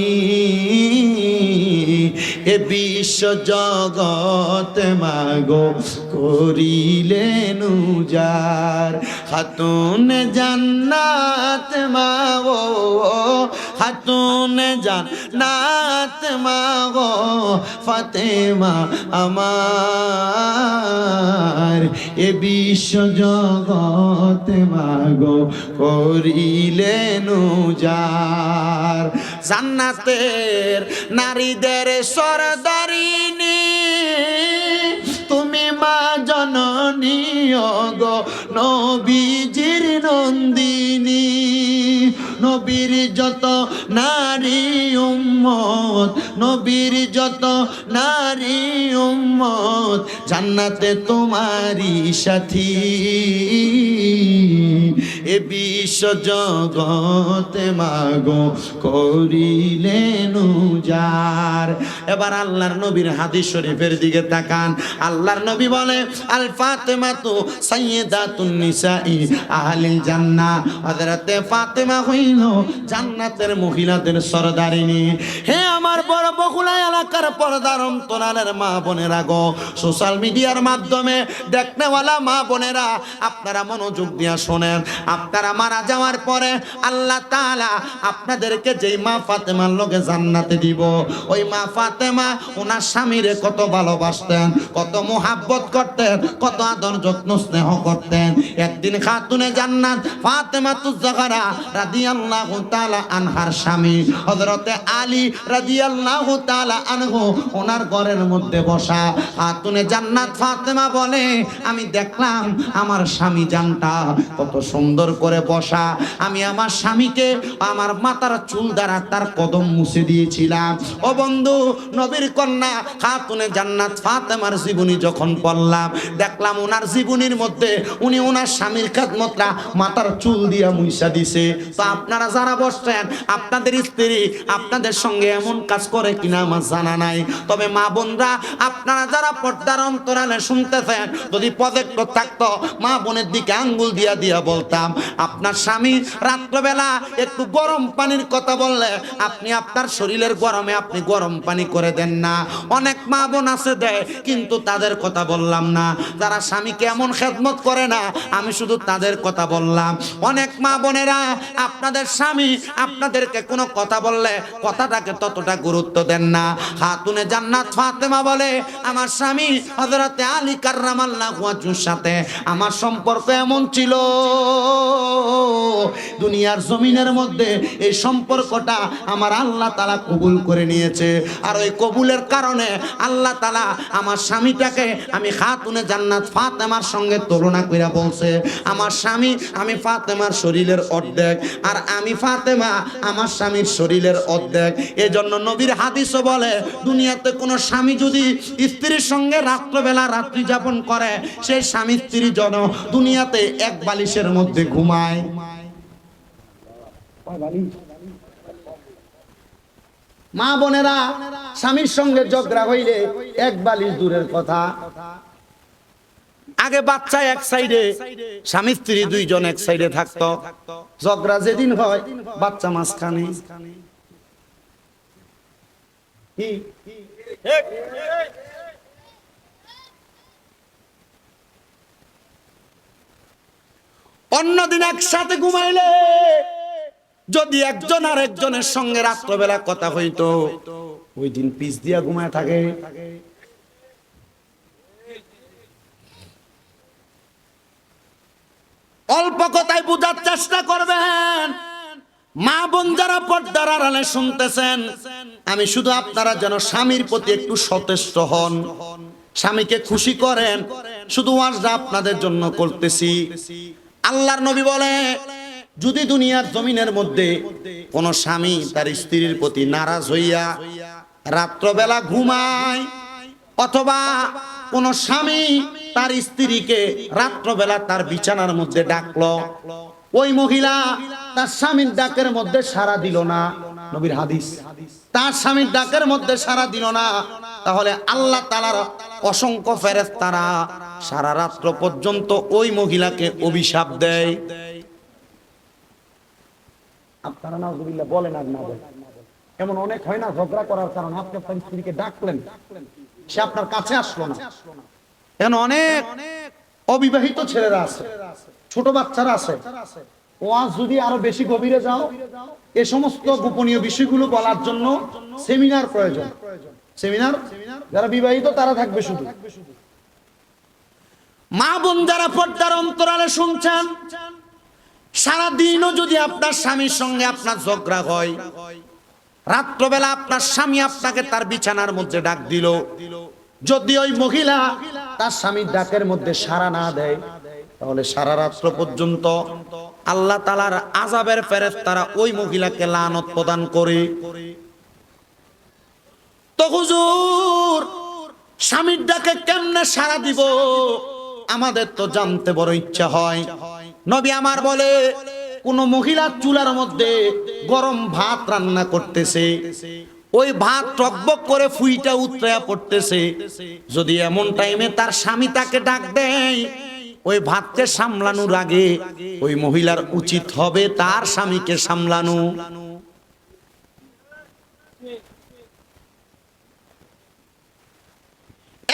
এ বিশ্ব জগৎ মাগো করিলেন উজার, খাতুন জান্নাত মাগো, খাতুন জান্নাত মাগো, ফাতেমা আমার, এ বিশ্ব জগৎ মাগো করিলেন উজার। জান্নাতের নারীদের সরদারিনী, তুমি মা জননী গো নবীজির নন্দিনী, নবীর যত নারী উম্মত, নবীর যত নারী উম্মত, জান্নাতে তোমারই সাথী, এ বিশ্ব জগতে মাগো করিলেন উজাড়। এবার আল্লাহর নবীর হাদিস শরীফের দিকে তাকান। আল্লাহর নবী বলে আল ফাতেমাতু সাইয়্যিদাতুন নিসাই আহলিল জান্নাহ। হযরতে ফাতেমা হইল জান্নাতের মহিলাদের সরদারিনী। হে আমার বড় বগুড়া এলাকার পর্দার অন্তরালের মা বোনেরা গো, সোশ্যাল মিডিয়ার মাধ্যমে দেখনেওয়ালা মা বোনেরা, আপনারা মনোযোগ দিয়ে শোনেন। আপনারা মারা যাওয়ার পরে আল্লাহ তাআলা আপনাদেরকে যেই মা ফাতেমার লগে জান্নাতে দিব, ওই মা ফাতেমা ওনার স্বামীরে কত ভালোবাসতেন, কত মোহাব্বত করতেন, কত আদর যত্ন স্নেহ করতেন। একদিন খাতুনে জান্নাত ফাতেমাতুজ জাহরা রাদিয়াল্লাহু তাআলা আনহার স্বামী হযরতে আলী রাদিয়াল্লাহু তাআলা আনহু ওনার ঘরের মধ্যে বসা। খাতুনে জান্নাত ফাতেমা বলে আমি দেখলাম আমার স্বামী জানটা কত সুন্দর করে বসা। আমি আমার স্বামীকে আমার মাথার চুল দ্বারা তার কদম মুছে দিয়েছিলাম। ও বন্ধু, নবীর কন্যা খাতুনে জান্নাত ফাতেমার জীবনী যখন পড়লাম, দেখলাম ওনার জীবনীর মধ্যে উনি ওনার স্বামীর খেদমতটা মাথার চুল দিয়া মুইসা দিছে। তো আপনারা যারা বসছেন, আপনাদের স্ত্রী আপনাদের সঙ্গে এমন কাজ করে কিনা আমার জানা নাই। তবে মা বোনরা, আপনারা যারা পর্দার অন্তরালে শুনতেছেন, যদি পদক্ষ থাকতো মা বোনের দিকে আঙ্গুল দিয়া দিয়া বলতাম, আপনার স্বামী রাত্রবেলা একটু গরম পানির কথা বললে আপনি আপনার শরীরের গরমে আপনি গরম পানি করে দেন না। অনেক মা বোন আছে দেয়, কিন্তু তাদের কথা বললাম না। যারা স্বামীকে এমন খেদমত করে না, আমি শুধু তাদের কথা বললাম। অনেক মা বোনেরা, আপনাদের স্বামী আপনাদেরকে কোনো কথা বললে কথাটাকে ততটা গুরুত্ব দেন না। খাতুনে জান্নাত ফাতেমা বলে আমার স্বামী হযরতে আলী কাররামাল্লাহু ওয়াজহুর সাথে আমার সম্পর্ক এমন ছিল, দুনিয়ার জমিনের মধ্যে এই সম্পর্কটা আমার আল্লাহ তাআলা কবুল করে নিয়েছে। আর ওই কবুলের কারণে আল্লাহ তাআলা আমার স্বামীটাকে আমি খাতুনে জান্নাত ফাতেমার সঙ্গে তুলনা করে বলছে, আমার স্বামী আমি ফাতেমার শরীরের অর্ধেক, আর আমি ফাতেমা আমার স্বামীর শরীরের অর্ধেক। এজন্য নবীর হাদিসও বলে, দুনিয়াতে কোনো স্বামী যদি স্ত্রীর সঙ্গে রাত্রবেলা রাত্রি যাপন করে, সেই স্বামী স্ত্রী যেন দুনিয়াতে এক বালিশের মধ্যে ঘুমায়। মা বোনেরা, স্বামীর সঙ্গে ঝগড়া হইলে এক বালিশ দূরের কথা, আগে বাচ্চা এক সাইডে, স্বামী স্ত্রী দুইজন এক সাইডে থাকতো। ঝগড়া যেদিন হয় বাচ্চা মাঝখানে। অন্যদিন একসাথে ঘুমাইলে যদি একজন আর একজনের সঙ্গে রাত্রবেলা কথা হইতো, ওই দিন পিছ দিয়া ঘুমায় থাকে। অল্প কথায় বুঝার চেষ্টা করবেন। মা বোন যারা পর্দার আড়ালে শুনতেছেন, আমি শুধু আপনারা যেন স্বামীর প্রতি একটু সচেষ্ট হন, স্বামীকে খুশি করেন। শুধু ওয়াজটা আপনাদের জন্য করতেছি। আল্লাহর নবী বলে, যদি দুনিয়ার জমিনের মধ্যে কোন স্বামী তার স্ত্রীর প্রতি নারাজ হইয়া রাত্রবেলা ঘুমায়, অথবা কোন স্বামী তার স্ত্রীকে রাত্রবেলা তার বিছানার মধ্যে ডাকলো, ওই মহিলা তার স্বামীর ডাকের মধ্যে সাড়া দিল না, নবীর হাদিস, তার স্বামীর ডাকের মধ্যে সাড়া দিল না, তাহলে আল্লাহ তাআলার অসংখ্য ফেরেশতারা সারা রাত্র পর্যন্ত ওই মহিলাকে অভিশাপ দেয়। আপনারা নাউযুবিল্লাহ বলেন আর না বলেন, এমন অনেক হয় না, ঝগড়া করার কারণে আপনি আপনার স্ত্রীকে ডাকলেন, সে আপনার কাছে আসলো না। এখন অনেক অবিবাহিত ছেলেরা আছে, ছোট বাচ্চারা আছে, ওয়াজ যদি আরো বেশি গভীরে যাও, এই সমস্ত গোপনীয় বিষয়গুলো বলার জন্য সেমিনার প্রয়োজন। সেমিনার যারা বিবাহিত তারা থাকবে শুধু। মা বোন যারা পর্দার অন্তরালে শুনছেন, সারা দিনও যদি আপনার স্বামীর সঙ্গে আপনার ঝগড়া হয়, রাত্রবেলা আপনার স্বামী আপনাকে তার বিছানার মধ্যে ডাক দিল, যদি ওই মহিলা তার স্বামীর ডাকের মধ্যে সাড়া না দেয়, তাহলে সারা রাত্র পর্যন্ত আল্লাহ তাআলার আযাবের ফেরেশতারা ওই মহিলাকে লানত প্রদান করে। তো হুজুর, স্বামীর ডাকে কেমনে সাড়া দিব? আমাদের তো জানতে বড় ইচ্ছা হয়। নবী আমার বলে কোন মহিলা চুলার মধ্যে গরম ভাত রান্না করতেছে, ওই ভাত টকবক করে ফুইটা উতরায়া পড়তেছে, যদি এমন টাইমে তার স্বামী তাকে ডাক দেয়, ওই ভাতকে সামলানোর আগে ওই মহিলার উচিত হবে তার স্বামীকে সামলানো।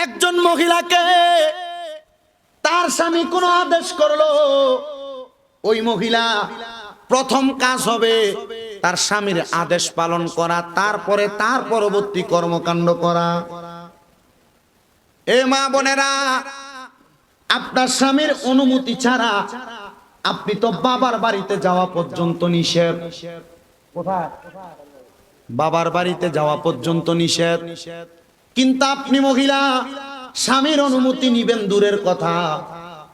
একজন মহিলাকে তার স্বামী কোনো আদেশ করলো, ওই মহিলা প্রথম কাজ হবে তার স্বামীর আদেশ পালন করা, তারপরে তার পরবর্তী কর্মকাণ্ড করা। এ মা বোনেরা, আপনার স্বামীর অনুমতি ছাড়া আপনি তো বাবার বাড়িতে যাওয়া পর্যন্ত নিষেধ। কোথায়? বাবার বাড়িতে যাওয়া পর্যন্ত নিষেধ। কিন্তু আপনি মহিলা স্বামীর অনুমতি নিবেন দূরের কথা,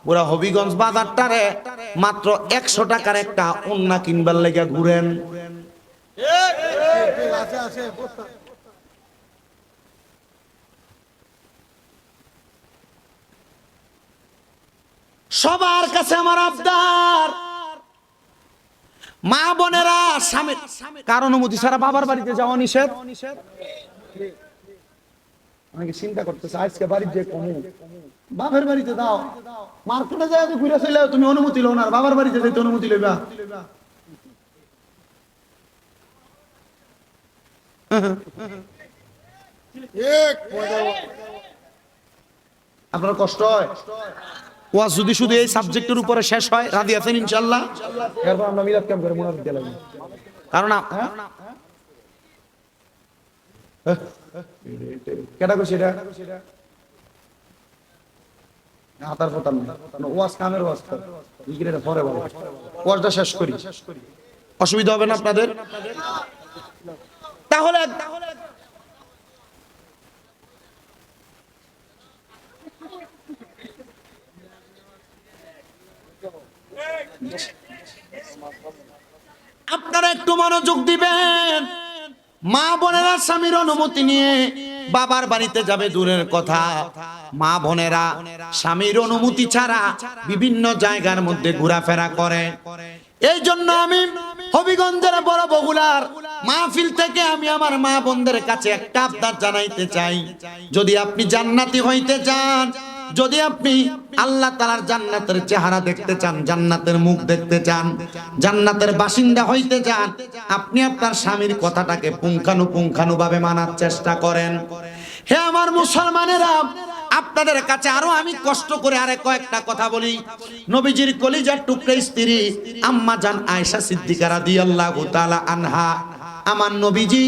পুরা হবিগঞ্জ বাজারটারে মাত্র 100 টাকার একটা ওন্না কিনবার লেগে ঘুরেন। সবার কাছে আমার আবদার, মা বোনেরা, স্বামী কার অনুমতি ছাড়া বাবার বাড়িতে যাওয়া নিষেধ। অনেকে চিন্তা করতেছে আজকে বাড়িতে যে কমু, বাবার বাড়িতে দাও, মার্কেটে যায় ঘুরে চলে তুমি অনুমতি লো না, বাবার বাড়িতে যাইতে অনুমতি লইবা। আপনার কষ্ট হয়? ওয়াজ যদি শুধু এই সাবজেক্টের উপরে শেষ হয়, রাজি আছেন ইনশাআল্লাহ? এরপর আমরা মিলাদ ক্যাম্প করে মুনাফিক দিয়ে লাগবে, কারণ কেটা কইছে এটা হাতার কথা না, ওয়াজ কামের ওয়াজ ইগরেটা পরে বলো, ওয়াজটা শেষ করি, অসুবিধা হবে না আপনাদের? তাহলে আপনারা একটু মনোযোগ দিবেন। মা বোনেরা স্বামীর অনুমতি নিয়ে বাবার বাড়িতে যাবে দূরের কথা, মা বোনেরা স্বামীর অনুমতি ছাড়া বিভিন্ন জায়গার মধ্যে ঘোরাফেরা করে। এই জন্য আমি হবিগঞ্জের বড় বগুলার মাহফিল থেকে আমি আমার মা বোনদের কাছে একটা আবদার জানাইতে চাই, যদি আপনি জান্নাতি হইতে চান, যদি আপনি আল্লাহ তাআলার জান্নাতের চেহারা দেখতে চান, জান্নাতের মুখ দেখতে চান, জান্নাতের বাসিন্দা হইতে চান, আপনি আপনার স্বামীর কথাটাকে পুঙ্খানুপুঙ্খানুভাবে মানার চেষ্টা করেন। হে আমার মুসলমানেরা, আপনাদের কাছে আরো আমি কষ্ট করে আরে কয়েকটা কথা বলি। নবীজির কলিজার টুকরা স্ত্রী আম্মা জান আয়েশা সিদ্দিকা রাদিয়াল্লাহু তাআলা আনহা, আমার নবীজি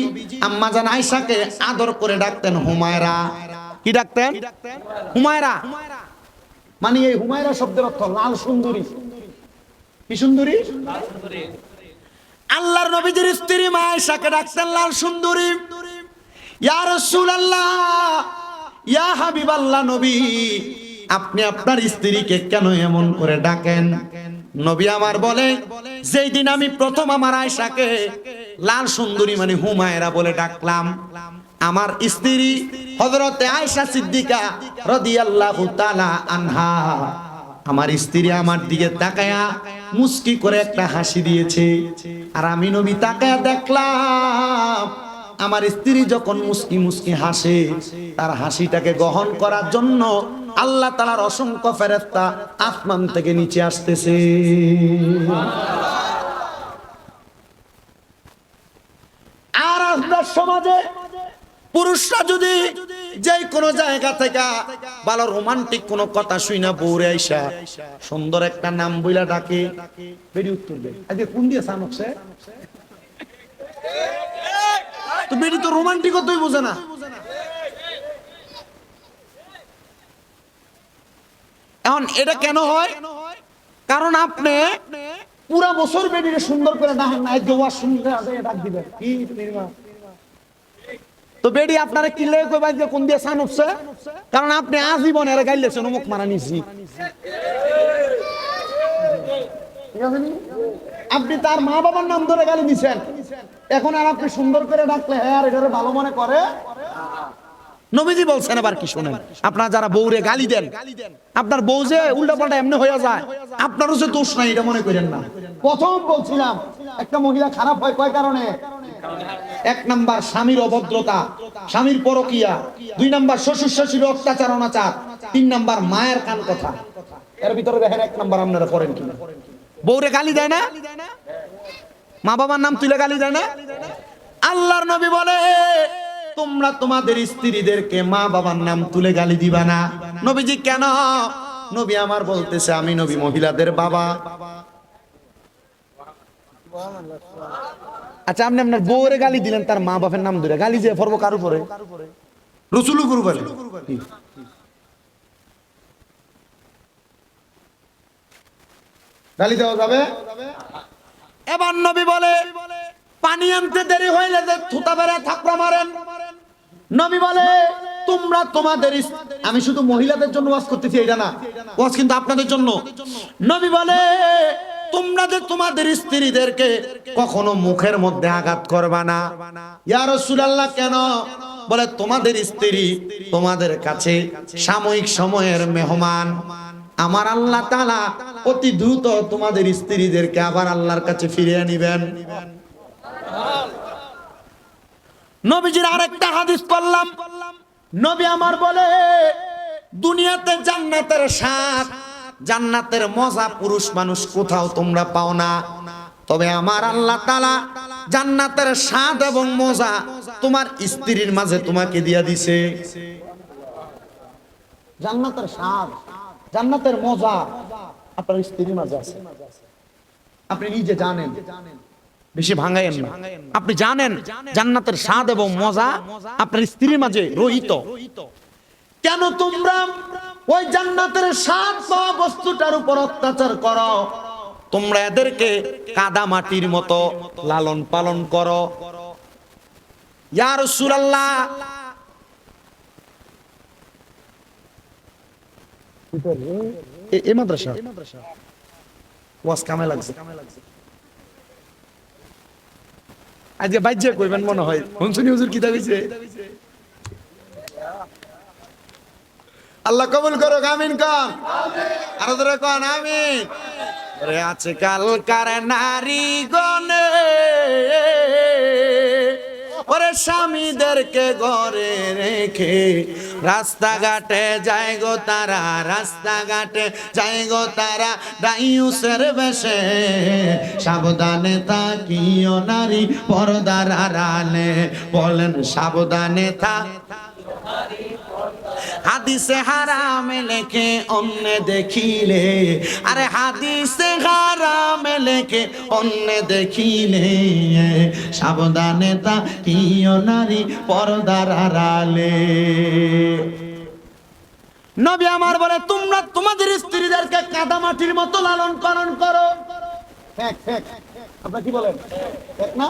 আম্মা জান আয়েশাকে আদর করে ডাকতেন হুমায়রা। কি ডাকতেন? হুমায়রা। মানে এই হুমায়রা শব্দের অর্থ লাল সুন্দরী। কি সুন্দরী? আল্লাহর নবীজির স্ত্রী মা আয়েশাকে ডাকতেন লাল সুন্দরী। ইয়া রাসূলুল্লাহ, ইয়া হাবিবাল্লাহ, নবী আপনি আপনার স্ত্রীকে কেন এমন করে ডাকেন? নবী আমার বলে, যেই দিন আমি প্রথম আমার আয়েশাকে লাল সুন্দরী মানে হুমায়রা বলে ডাকলাম, আমার স্ত্রী হযরতে আয়েশা সিদ্দিকা রাদিয়াল্লাহু তাআলা আনহা, আমার স্ত্রী আমার দিকে তাকায়া মুস্কি করে একটা হাসি দিয়েছে। আর আমি নবী তাকায়া দেখলাম আমার স্ত্রী যখন মুস্কি মুস্কি হাসে, তার হাসিটাকে গ্রহণ করার জন্য আল্লাহ তাআলার অসংখ্য ফেরেশতা আসমান থেকে নিচে আসতেছে। আর আপনার সমাজে পুরুষরা যদি যে কোনো জায়গা থেকে ভালো রোমান্টিক কোনো কথা শুই না বউরে আইসা সুন্দর একটা নাম বইলা ডাকে, বেরি উত্তর দেয় আজকে কোন দিয়ে সানকছে, তো বেরি তো রোমান্টিকতাই বোঝে না। এখন এটা কেন হয়? কারণ আপনি পুরা বছর বেরিয়ে সুন্দর করে ডাকেন না, শুনতে ডাক দিবেন কি তো বেডি আপনারা কি লেগে কইবা যে কোন দিয়ে সান উঠছে, কারণ আপনি আজীবন এর গাইলেছেন মুখ মারা নিছি। আপনি তার মা বাবার নাম ধরে গালি দিছেন, এখন আর আপনি সুন্দর করে ডাকলে হ্যাঁ আর এটারে ভালো মনে করে নবীজি বলছেন আবার কি শুনেন, আপনারা যারা বউরে গালি দেন, আপনার বউ যে উল্টা পাল্টা এমনি হয়ে যায়, আপনারও যে দোষ নাই এটা মনে করেন না। প্রথম বলছিলাম একটা মহিলা খারাপ হয় কয় কারণে? এক নাম্বার স্বামীর অভদ্রতা, স্বামীর পরকিয়া, দুই নাম্বার শ্বশুর শাশুড়ির অত্যাচার অনাচার, তিন নাম্বার মায়ের কান কথা। এর ভিতরে দেখেন এক নাম্বার আপনারা করেন কিনা? বউরে গালি দেয় না, মা বাবার নাম তুলে গালি দেয় না। আল্লাহর নবী বলে তোমরা তোমাদের স্ত্রীদেরকে মা বাবার নাম তুলে গালি দিবা না। নবীজি কেন? নবী আমার বলতেছে আমি নবী মহিলাদের বাবা। আচ্ছা আপনি আপনার বউরে গালি দিলেন, তার মা বাপের নাম ধরে গালি দিয়ে পড়বো কার উপরে? রসুলুর উপরে। গালি দেওয়া যাবে? এবার নবী বলে পানি আনতে দেরি হইলে যে থুতা বেড়ে থাপড়া মারেন। নবী বলে তোমরা তোমাদের, আমি শুধু মহিলাদের জন্য ওয়াজ করতেছি এটা না, ওয়াজ কিন্তু আপনাদের জন্য। নবী বলে তোমরা যে তোমাদের স্ত্রীদেরকে কখনো মুখের মধ্যে আঘাত করবা না। ইয়া রাসূলুল্লাহ কেন? বলে তোমাদের স্ত্রী তোমাদের কাছে সাময়িক সময়ের মেহমান। আমার আল্লাহ তাআলা অতি দ্রুত তোমাদের স্ত্রীদেরকে আবার আল্লাহর কাছে ফিরিয়ে নিবেন। নবীজির আরেকটা হাদিস পড়লাম, নবী আমার বলে দুনিয়াতে জান্নাতের স্বাদ, জান্নাতের মজা পুরুষ মানুষ কোথাও তোমরা পাও না, তবে আমার আল্লাহ তাআলা জান্নাতের স্বাদ এবং মজা তোমার স্ত্রীর মাঝে তোমাকে দিয়া দিছে। জান্নাতের স্বাদ, জান্নাতের মজা আপনার স্ত্রীর মাঝে আছে। আপনি নিজে জানেন, বেশি ভাঙায়েন না। আপনি জানেন জান্নাতের স্বাদ এবং মজা আপনার স্ত্রীর মাঝে রহিত। কেন তোমরা ওই জান্নাতের স্বাদ পাওয়া বস্তুটার উপর অত্যাচার করো? তোমরা এদেরকে কাদা মাটির মতো লালন পালন করো। ইয়া রাসূলুল্লাহ এই মাদ্রাসা ওয়াজ কামে লাগছে, আজকে বাইজে কইবেন মনে হয় হুনসুনি হুজুর কি দাবিছে। আল্লাহ কবুল করো, আমিন কন, আরো ধরে কন আমিন। ওরে আছে কালকার নারী গনে, ওরে স্বামীদেরকে ঘরে রেখে রাস্তাঘাটে যায় গো তারা, রাস্তাঘাটে যায় গো তারা ডাইউসের বেশে। সাবধানে থাকিও নারী পর্দার আড়ালে, বলেন সাবধানে থাক। হাদিসে হারাম লেখে অন্য দেখিলে, আরে হাদিসে হারাম লেখে অন্য দেখিলে, সাবধানে থাকিও নারী পর্দার আড়ালে। নবী আমার বলে তোমরা তোমাদের স্ত্রীদেরকে কাদা মাটির মতো লালন পালন করো। আপনারা কি বলেন? না,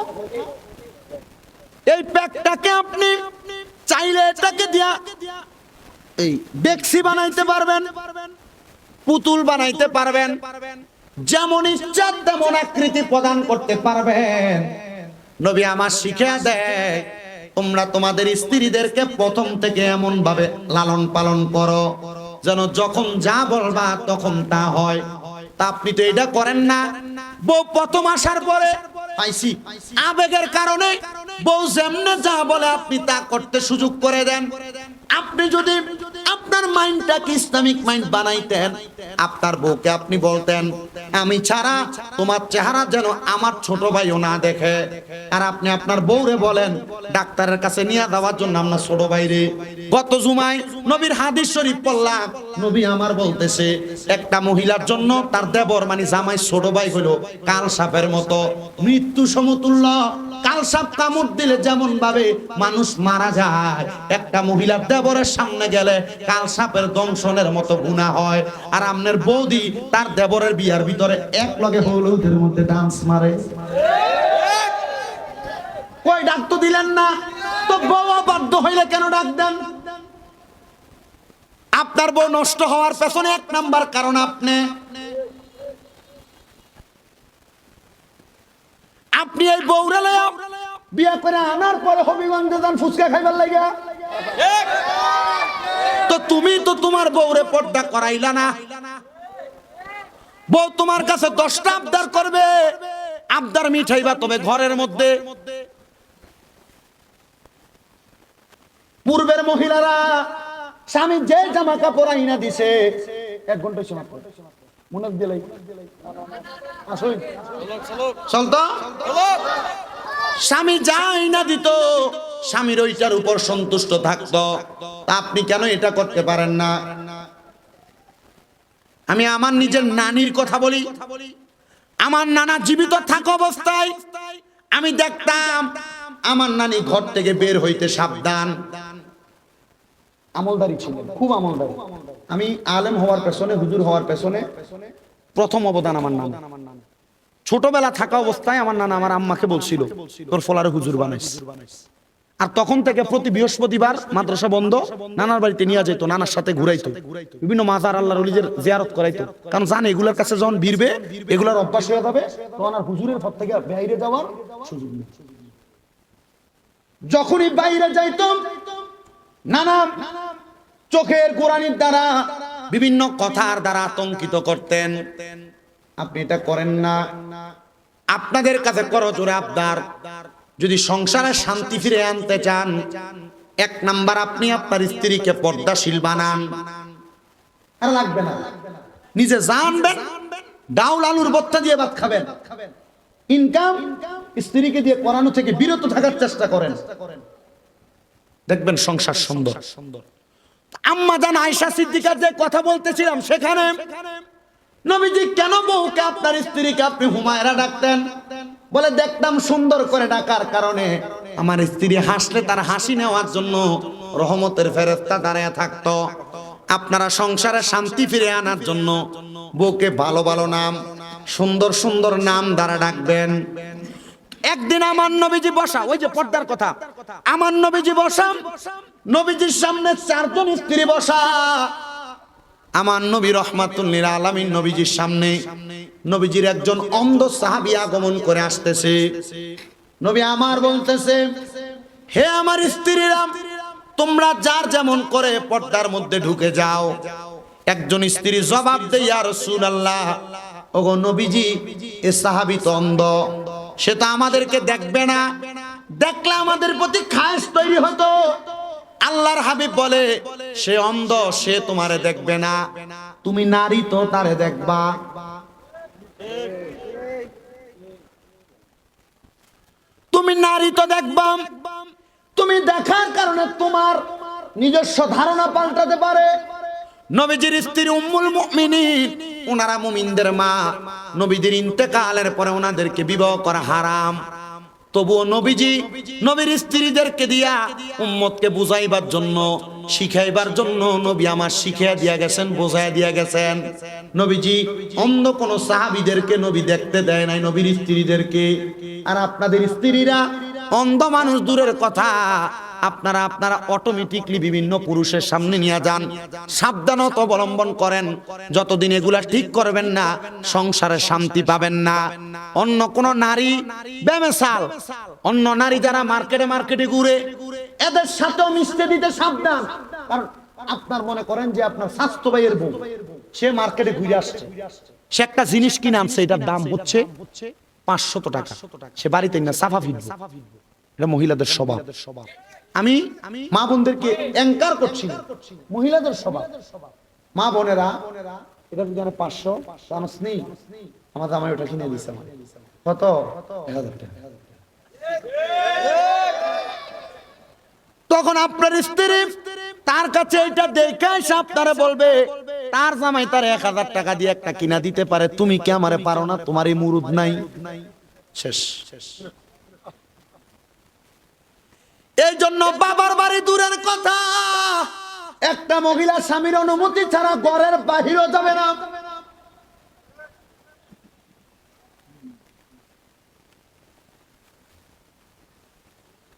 এই প্যাকটাকে আপনি চাইলে এটাকে দিয়া এই ডেক্সি বানাইতে পারবেন, পুতুল বানাইতে পারবেন, যেমন ইচ্ছা তেমন আকৃতি প্রদান করতে পারবেন। নবী আমার শিখিয়ে দেয় তোমরা তোমাদের স্ত্রীদেরকে প্রথম থেকে এমন ভাবে লালন পালন করো যেন যখন যা বলবা তখন তা হয়। তা আপনি তো এটা করেন না। বউ প্রথম আসার পরে পাইছি আবেগের কারণে বউ যেমনে যা বলে আপনি তা করতে সুযোগ করে দেন। আপনি যদি আপনার মাইন্ডটাকে ইসলামিক মাইন্ড বানাইতেন, আপনার বউকে আপনি বলতেন আমি ছাড়া তোমার চেহারা যেন আমার ছোট ভাইও না দেখে, আর আপনি আপনার বউরে বলেন ডাক্তারের কাছে নিয়ে যাওয়ার জন্য আপনার ছোট ভাইরে। গত জুমায় নবীর হাদিস শরীফ পড়লাম, নবী আমার বলতেছে একটা মহিলার জন্য তার দেবর মানে জামাই ছোট ভাই হলো কাল সাপের মতো, মৃত্যু সমতুল্য। কাল সাপ কামড় দিলে যেমন ভাবে মানুষ মারা যায়, একটা মহিলার দেবরের সামনে গেলে কাল সাপের দংশনের মতো গুনাহ হয়। আর আপনার বৌদি তার দেবরের বিয়ার ভিতরে এক লগে হলুদের মধ্যে ডান্স মারে। কই ডাক তো দিলেন না, তো বউ বাধ্য হইলে কেন ডাক দেন? আপনার বউ নষ্ট হওয়ার পেছনে এক নাম্বার কারণ আপনি এই বউরে বিয়া করে আনার পরে হবিগঞ্জে যান ফুচকা খাইবার লাগিয়া, তো তুমি তো তোমার বউরে পর্দা করাইলা না। বউ তোমার কাছে 10টা আবদার করবে, আবদার মিঠাইবা তবে ঘরের মধ্যে। পূর্বের মহিলারা স্বামী যে জামা কাপড় আইনা দিছে 1 ঘন্টা সময় মনে দিলাই আসুন চলতো, স্বামী যা আইনা দিত স্বামীর ওইটার উপর সন্তুষ্ট থাকতো। আপনি কেন এটা করতে পারেন না? আমি আমার নিজের নানির কথা বলি। আমার নানা জীবিত থাকা অবস্থায় আমি দেখতাম আমার নানি ঘর থেকে বের হইতে সাবধান। আমলদারি ছিলেন, খুব আমলদারি। আমি আলেম হওয়ার পেছনে, হুজুর হওয়ার পেছনে প্রথম অবদান আমার নানা। ছোটবেলা থাকা অবস্থায় আমার নানা আমার আম্মাকে বলছিল তোর ফলারে হুজুর বানাইস। আর তখন থেকে প্রতি বৃহস্পতিবার মাদ্রাসা বন্ধ, নানার বাড়িতে নিয়ে যেত, নানার সাথে ঘুরাইতো, বিভিন্ন মাজার আল্লাহর ওলিদের জিয়ারত করাইতো। কারণ জানে এগুলোর কাছে যখন ভিড়বে এগুলোর অভ্যাস হয়ে যাবে, তখন আর হুজুরের পর থেকে বাইরে যাওয়ার সুযোগ নেই। যখনই বাইরে যাইতাম নানা চোখের কোরআনির দ্বারা বিভিন্ন কথার দ্বারা আতঙ্কিত করতেন, আপনি এটা করেন না। আপনাদের কাছে করো জোরে আবদার, যদি সংসারে শান্তি ফিরে আনতে চান 1 নাম্বার আপনি আপনার স্ত্রীকে পর্দাশীল বানান। আর লাগবে না, নিজে জানবেন ডাউল আলুর ভর্তা দিয়ে ভাত খাবেন, ইনকাম স্ত্রীকে দিয়ে করানো থেকে বিরত থাকার চেষ্টা করেন, দেখবেন সংসার সুন্দর। আম্মা জান আয়েশা সিদ্দিকার যে কথা বলতেছিলাম, সেখানে নবীজি কেন বউকে আপনার স্ত্রীকে আপনি হুমায়রা ডাকতেন? বলে দেখতাম সুন্দর করে ডাকার কারণে আমার স্ত্রী হাসলে তার হাসি নেওয়ার জন্য রহমতের ফেরেশতা দাঁড়ায় থাকতো। আপনারা সংসারে শান্তি ফিরে আনার জন্য বউকে ভালো ভালো নাম, সুন্দর সুন্দর নাম দ্বারা ডাকবেন। একদিন আমার নবীজি বসা, ওই যে পর্দার কথা, আমার নবীজি বসা, নবীজির সামনে 4 জন স্ত্রী বসা। আমার নবী রহমাতুল লিল আলামিন নবীজির সামনে, নবীজির একজন অন্ধ সাহাবী আগমন করে আসতেছে। নবী আমার বলতেছে, হে আমার স্ত্রীরা, তোমরা যার যেমন করে পর্দার মধ্যে ঢুকে যাও। একজন স্ত্রী জবাব দেয়, ইয়া রাসূলুল্লাহ, ওগো নবীজি, এ সাহাবী তো অন্ধ, সে তো আমাদেরকে দেখবে না, দেখলে আমাদের প্রতি খায়েশ তৈরি হতো। আল্লাহর হাবিব বলে, সে অন্ধ, সে তোমারে দেখবে না, তুমি নারী তো তারে দেখবা। তুমি নারী তো দেখবা, তুমি দেখার কারণে তোমার নিজস্ব ধারণা পাল্টাতে পারে। নবীজির স্ত্রী উম্মুল মুমিনিন, ওনারা মুমিনদের মা। নবীদের ইন্তেকালের পরে ওনাদেরকে বিবাহ করা হারাম। তবুও নবীজি নবীর স্ত্রীদেরকে দিয়া উম্মতকে বুঝাইবার জন্য, শিখাইবার জন্য নবী আমার শিখিয়ে দিয়া গেছেন, বোঝাই দিয়া গেছেন। নবীজি অন্ধ কোন সাহাবীদেরকে নবী দেখতে দেয় নাই, নবীর স্ত্রীদেরকে। আর আপনাদের স্ত্রীরা অন্ধ মানুষ দূরের কথা, আপনারা অটোমেটিকলি বিভিন্ন পুরুষের সামনে নিয়ে যান। সাবধানতা অবলম্বন করেন, যতদিন এগুলা ঠিক করবেন না সংসারে শান্তি পাবেন না। অন্য কোন নারী বেমেসাল, অন্য নারী যারা মার্কেটে ঘুরে, এদের সাথেও মিশতে দিতে সাবধান। কারণ আপনার মনে করেন যে আপনার স্বাস্থ্য ভাইয়ের বউ, সে মার্কেটে ঘুরে আসছে, সে একটা জিনিস কিনে আনছে, এটার দাম হচ্ছে 500 টাকা, সে বাড়িতে না সাফা ফিরবে। এটা মহিলাদের স্বভাব। আমি মা বোনদেরকে এনকার করছি, মহিলাদের স্বভাব। মা বোনেরা, এটা যদি 500 জানোস নেই, আমার জামাই ওটা কিনে দিচ্ছে, কত? 1000 টাকা। তখন আপনার স্ত্রী তার কাছে এটা দেখে এসে আপনারা বলবে, তার জামাই তার 1000 টাকা দিয়ে একটা কিনা দিতে পারে, তুমি কি আমারে পারো না? তোমার এই মুরুদ নাই। শেষ। এই জন্য বাবার বাড়ি দূরের কথা, একটা মহিলা স্বামীর অনুমতি ছাড়া ঘরের বাহিরও যাবে না।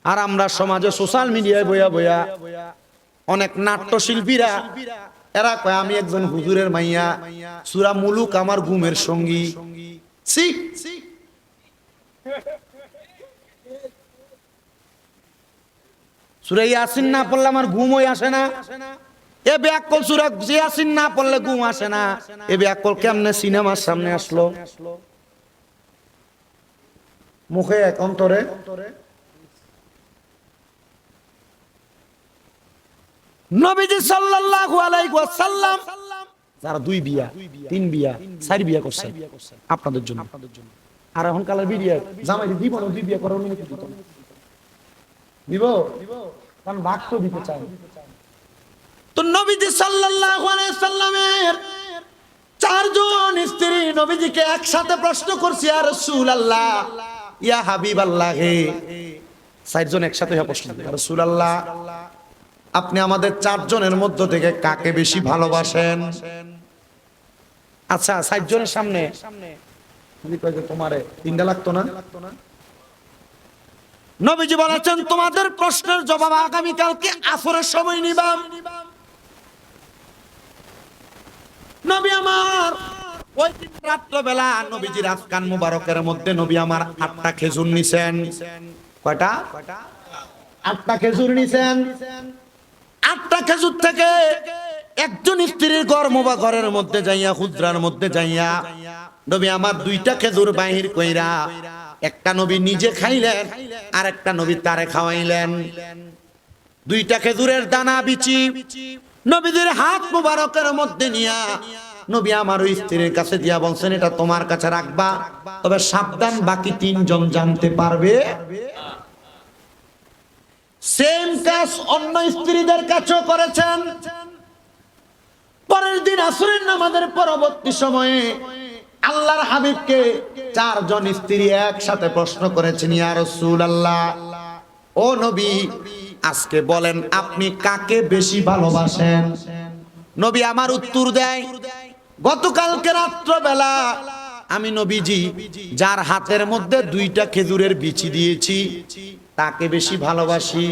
আর আমরা সমাজে সোশ্যাল মিডিয়ায় বইয়া বইয়া অনেক নাট্যশিল্পীরা, এরা কয় আমি একজন হুজুরের মাইয়া, সূরা মুলুক আমার ঘুমের সঙ্গী। সূরা ইয়াসিন না পড়লে আমার ঘুমই আসে না। এ বেয়াক্কল সূরা ইয়াসিন না পড়লে ঘুম আসে না। এ বেয়াক্কল কেমনে সিনেমার সামনে আসলো? মুখে এক অন্তরে নবীজি সাল্লাল্লাহু আলাইহি ওয়াসাল্লাম যারা 2 বিয়া 3 বিয়া 4 বিয়া করছেন আপনাদের জন্য, আর এখন কালার বিয়া জামাই দিব না 2 বিয়া করার অনুমতি দিত না। দিব কারণ ভাগ তো দিতে চায়। তো নবীজি সাল্লাল্লাহু আলাইহি সাল্লামের 4 জন স্ত্রী নবীজিকে একসাথে প্রশ্ন করছে, ইয়া রাসূলুল্লাহ, ইয়া হাবিবাল্লাহ, হে 4 জন একসাথে প্রশ্ন করে, ইয়া রাসূলুল্লাহ, আপনি আমাদের 4 জনের মধ্য থেকে কাকে বেশি ভালোবাসেন? আচ্ছা 4 জনের সামনে যদি কয় যে তোমারে 3টা লাগতো না? নবীজি বলেছেন তোমাদের প্রশ্নের জবাব আগামী কালকে আসরের সময় নিবা। নবী আমার ওই দিন রাত্রবেলা নবীজির আজকান মুবারকের মধ্যে নবী আমার 8টা খেজুর নিছেন। কয়টা? 8টা খেজুর নিছেন। 8টা খেজুর থেকে একজন স্ত্রীর ঘরের মধ্যে যাইয়া, হুজরার মধ্যে যাইয়া নবী আমার 2টা খেজুর বাহির কইরা একটা নবী নিজে খাইলেন, আর একটা নবী তারে খাওয়াইলেন। 2টা খেজুরের দানা বিচি নবীদের হাত মুবারকের মধ্যে নিয়া নবী আমার ওই স্ত্রীর কাছে দিয়া বলছেন, এটা তোমার কাছে রাখবা, তবে সাবধান বাকি 3 জন জানতে পারবে। সেম কাজ অন্য স্ত্রীদের কাছেও করেছেন। পরের দিন আসরের নামাজের পরবর্তী সময়ে আল্লাহর হাবিবকে 4 জন স্ত্রী একসাথে প্রশ্ন করেছেন, ইয়া রাসূলুল্লাহ, ও নবী, আজকে বলেন আপনি কাকে বেশি ভালোবাসেন? নবী আমার উত্তর দেয়, গতকালকে রাত্রবেলা আমি নবীজি যার হাতের মধ্যে 2টা খেজুরের বিচি দিয়েছি তাকে বেশি ভালোবাসি।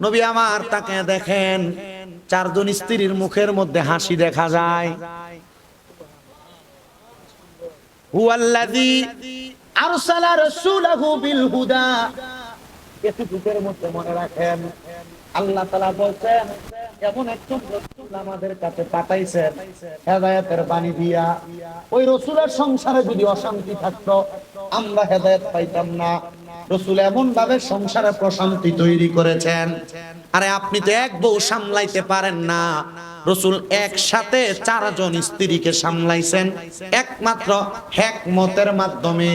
নবী আমার তাকে দেখেন 4 জন স্ত্রীর মুখের মধ্যে হাসি দেখা যায়। হুয়াল্লাযী আরসালা রাসূলাহু বিল হুদা, এতটুকুর মধ্যে মনে রাখেন আল্লাহ তাআলা বলেন এমন একজন রাসূল আমাদের কাছে পাঠাইছেন হেদায়েতের বাণী দিয়া। ওই রাসূলের সংসারে যদি অশান্তি থাকতো আমরা হেদায়েত পাইতাম না। রাসূল এমন ভাবে সংসারে প্রশান্তি তৈরি করেছেন। আরে আপনি তো এক বউ সামলাইতে পারেন না, রাসূল একসাথে 4 জন স্ত্রীকে সামলাইছেন একমাত্র হিকমতের মাধ্যমে।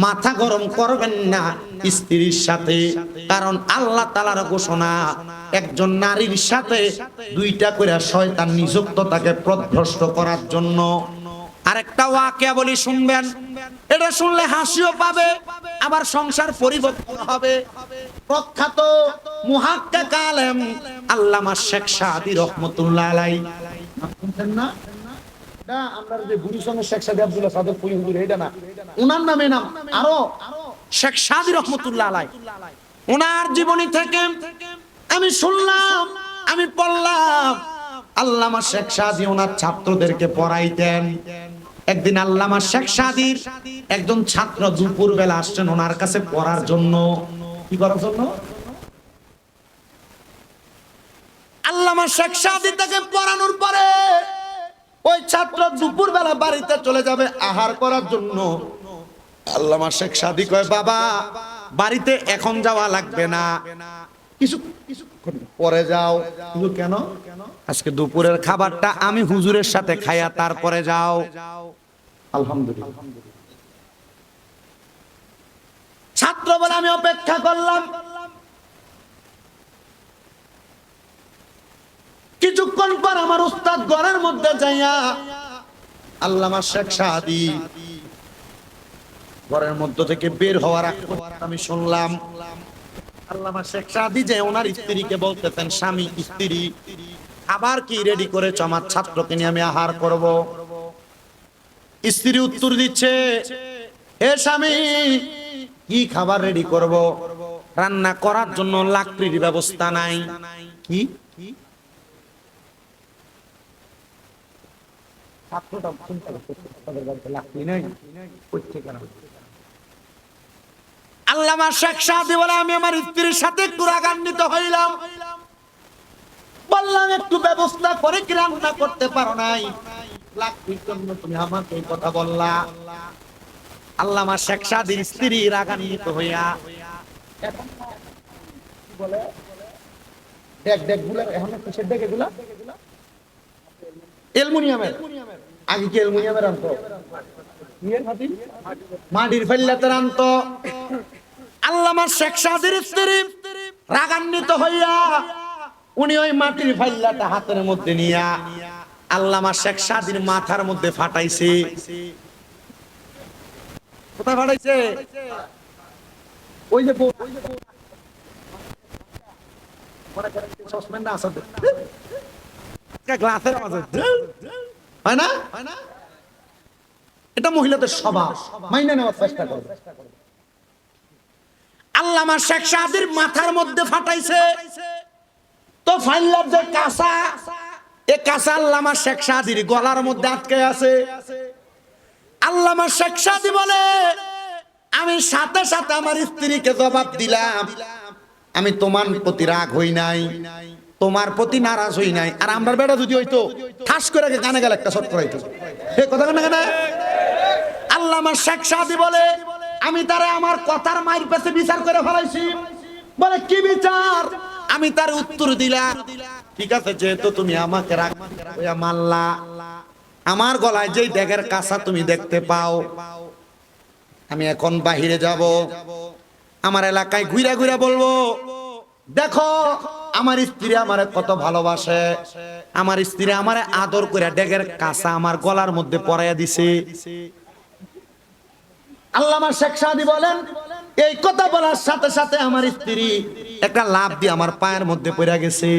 মাথা গরম করবেন না স্ত্রীর সাথে, কারণ আল্লাহ তাআলার ঘোষণা একজন নারীর সাথে 2টা করে শয়তান নিযুক্ত তাকে পথভ্রষ্ট করার জন্য। আরেকটা ওয়াকিয়া বলি, শুনবেন, এটা শুনলে হাসিও পাবে আবার সংসার পরিবর্তন হবে। প্রখ্যাত মুহাক্কিক আলেম আল্লামা শেখ সাদী রাহমাতুল্লাহ আলাইহি, শুনছেন না? এটা আমরা যে গুরুসঙ্গে শেখ সাদী আব্দুল্লাহ সাদেক পুরি হুজুর, এটা না, ওনার নামে নাম আরো শেখ সাদী রাহমাতুল্লাহ আলাইহি। ওনার জীবনী থেকে আমি শুনলাম, আমি পড়লাম, আল্লামা শেখ সাদী ওনার ছাত্রদেরকে পড়াইতেন। একদিন আল্লামা শেখ সাদীর একজন ছাত্র দুপুর বেলা আসছেন ওনার কাছে পড়ার জন্য। কি করার জন্য? আল্লামা শেখ সাদী তাকে পড়ানোর পরে ওই ছাত্র দুপুর বেলা বাড়িতে চলে যাবে আহার করার জন্য। আল্লামা শেখ সাদী কয়, বাবা বাড়িতে এখন যাওয়া লাগবে না, কিছু পরে যাও। কেন? আজকে দুপুরের খাবারটা আমি হুজুরের সাথে খাইয়া তারপরে যাও। আলহামদুলিল্লাহ। ছাত্র বলে আমি অপেক্ষা করলাম। কিছুক্ষণ পর আমার উস্তাদ ঘরের মধ্যে যাইয়া আল্লামা শেখ সাদী ঘরের মধ্য থেকে বের হওয়ার আগ পর্যন্ত আমি শুনলাম আল্লামা শেখ সাদী যে ওনার স্ত্রীকে বলতেছেন, স্বামী স্ত্রী খাবার কি রেডি করেছ? আমার ছাত্রকে নিয়ে আমি আহার করব। স্ত্রী উত্তর দিচ্ছে, হে স্বামী, কি খাবার রেডি করব? রান্না করার জন্য লাকড়ির ব্যবস্থা নাই। কি? ছাত্রটা লাকড়ি নেই, আল্লামা শেখ সাদি বলে আমি আমার স্ত্রীর সাথে একটু রাগান্বিত হইলাম, বললাম একটু ব্যবস্থা করে কি রান্না করতে পারো নাই, লাখির জন্য তুমি আমাকে এই কথা বললা। আল্লামা শেখ সাদির স্ত্রী রাগান্বিত হইয়া এখন কি বলে দেখ দেখ গুলা এখন কিসের দেখ এগুলা অ্যালুমিনিয়ামের, আগে কি অ্যালুমিনিয়ামের আনতো, মাটির ফাইল্লাতে আনতো। আল্লামা শেখ সাদির স্ত্রী রাগান্বিত হইয়া উনি ওই মাটির ফাইল্লাটা হাতের মধ্যে নিয়া আল্লামা শেখ সাদির মাথার মধ্যে ফাটাইছে। কোথায় ফাটাইছে? ওই যে গ্লাসের হয় না, এটা মহিলাদের স্বভাব, মাইনা নেওয়ার চেষ্টা করবে। আল্লামা শেখ সাদির মাথার মধ্যে ফাটাইছে, তো ফাইল্লার যে কাঁচা, এ কাঁচা আল্লামা শেখ সাদির গলার মধ্যে আটকে আছে। আল্লামা শেখ সাদি বলে আমি সাথে সাথে আমার স্ত্রীকে জবাব দিলাম, আমি তোমার প্রতি রাগ হই নাই, তোমার প্রতি নারাজ হই নাই। আর আমরা বেটা যদি হইতো ঠাস করে কানে গেল একটা শট করাইতো, এই কথা কেন কেন? আল্লামা শেখ সাদি বলে আমি তারে আমার কথার মাইর পেছে বিচার করে ফেলাইছি। বলে কি বিচার? আমি তার উত্তর দিলাম, ঠিক আছে যেহেতু তুমি আমাকে রাগ হইয়া মারলা, আমার গলায় যেই ড্যাগের কাঁচা তুমি দেখতে পাও, আমি এখন বাহিরে যাব, আমার এলাকায় ঘুরে ঘুরে বলবো দেখো আমার স্ত্রী আমারে কত ভালোবাসে, আমার স্ত্রী আমারে আদর করে ড্যাগের কাঁচা আমার গলার মধ্যে পরাইয়া দিছে। আল্লামা শেখ সাদি বলেন এই কথা বলার সাথে সাথে আমার স্ত্রী একটা লাফ দিয়ে আমার পায়ের মধ্যে পড়ে গেছে।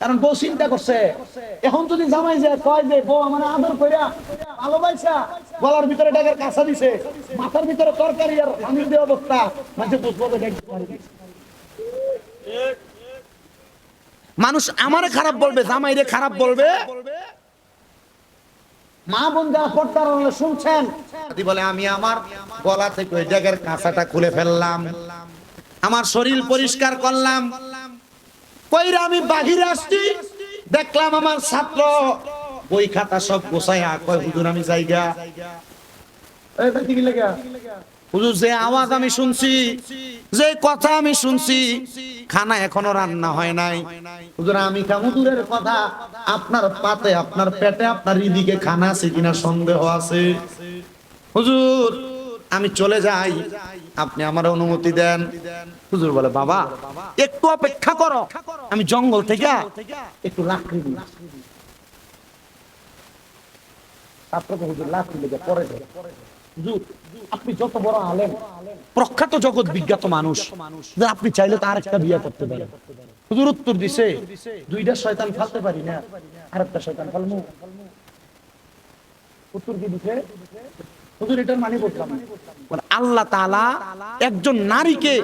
কারণ বউ চিন্তা করছে এখন যদি জামাই যায় কয় যে বউ আমার আদর কইরা ভালোবাসা গলার ভিতরে ড্যাগের কাঁচা দিছে, মাথার ভিতরে তরকারি আর পানির দেওয়া অবস্থা, মানে বুঝবো মানুষ আমারে খারাপ বলবে, জামাইরে খারাপ বলবে। মা বোন যা পড়তার শুনছেন, বলে আমি আমার গলা থেকে ওই ড্যাগের কাঁচাটা খুলে ফেললাম, আমার শরীর পরিষ্কার করলাম, কইরা আমি বাহিরে আসছি, দেখলাম আমার ছাত্র বই খাতা সব গোছাইয়া কয় হুজুর আমি যাইগা। হুজুর যে আওয়াজ আমি শুনছি, যে কথা আমি শুনছি, খানা এখনো রান্না হয় নাই, হুজুর আমি খামু দূরের কথা, আপনার পাতে আপনার পেটে আপনার এদিকে খানা আছে কিনা সন্দেহ আছে, হুজুর আমি চলে যাই, আপনি আমার অনুমতি দেন। হুজুর বলে বাবা একটু অপেক্ষা করো, আমি জঙ্গল থেকে একটু লাকড়ি দিই। হুজুর লাকড়ি লেগে পরে যায়। হুজুর আপনি যত বড় আলেম, প্রখ্যাত জগৎ বিখ্যাত মানুষ, আপনি চাইলে তো আরেকটা বিয়ে করতে পারেন। হুজুর উত্তর দিছে দুইটা শয়তান ফালতে পারি না, আরেকটা শয়তান ফালমু। উত্তর কি দিছে? হুজুর এটার মানে বললাম আল্লাহ তাআলা একজন নারীকে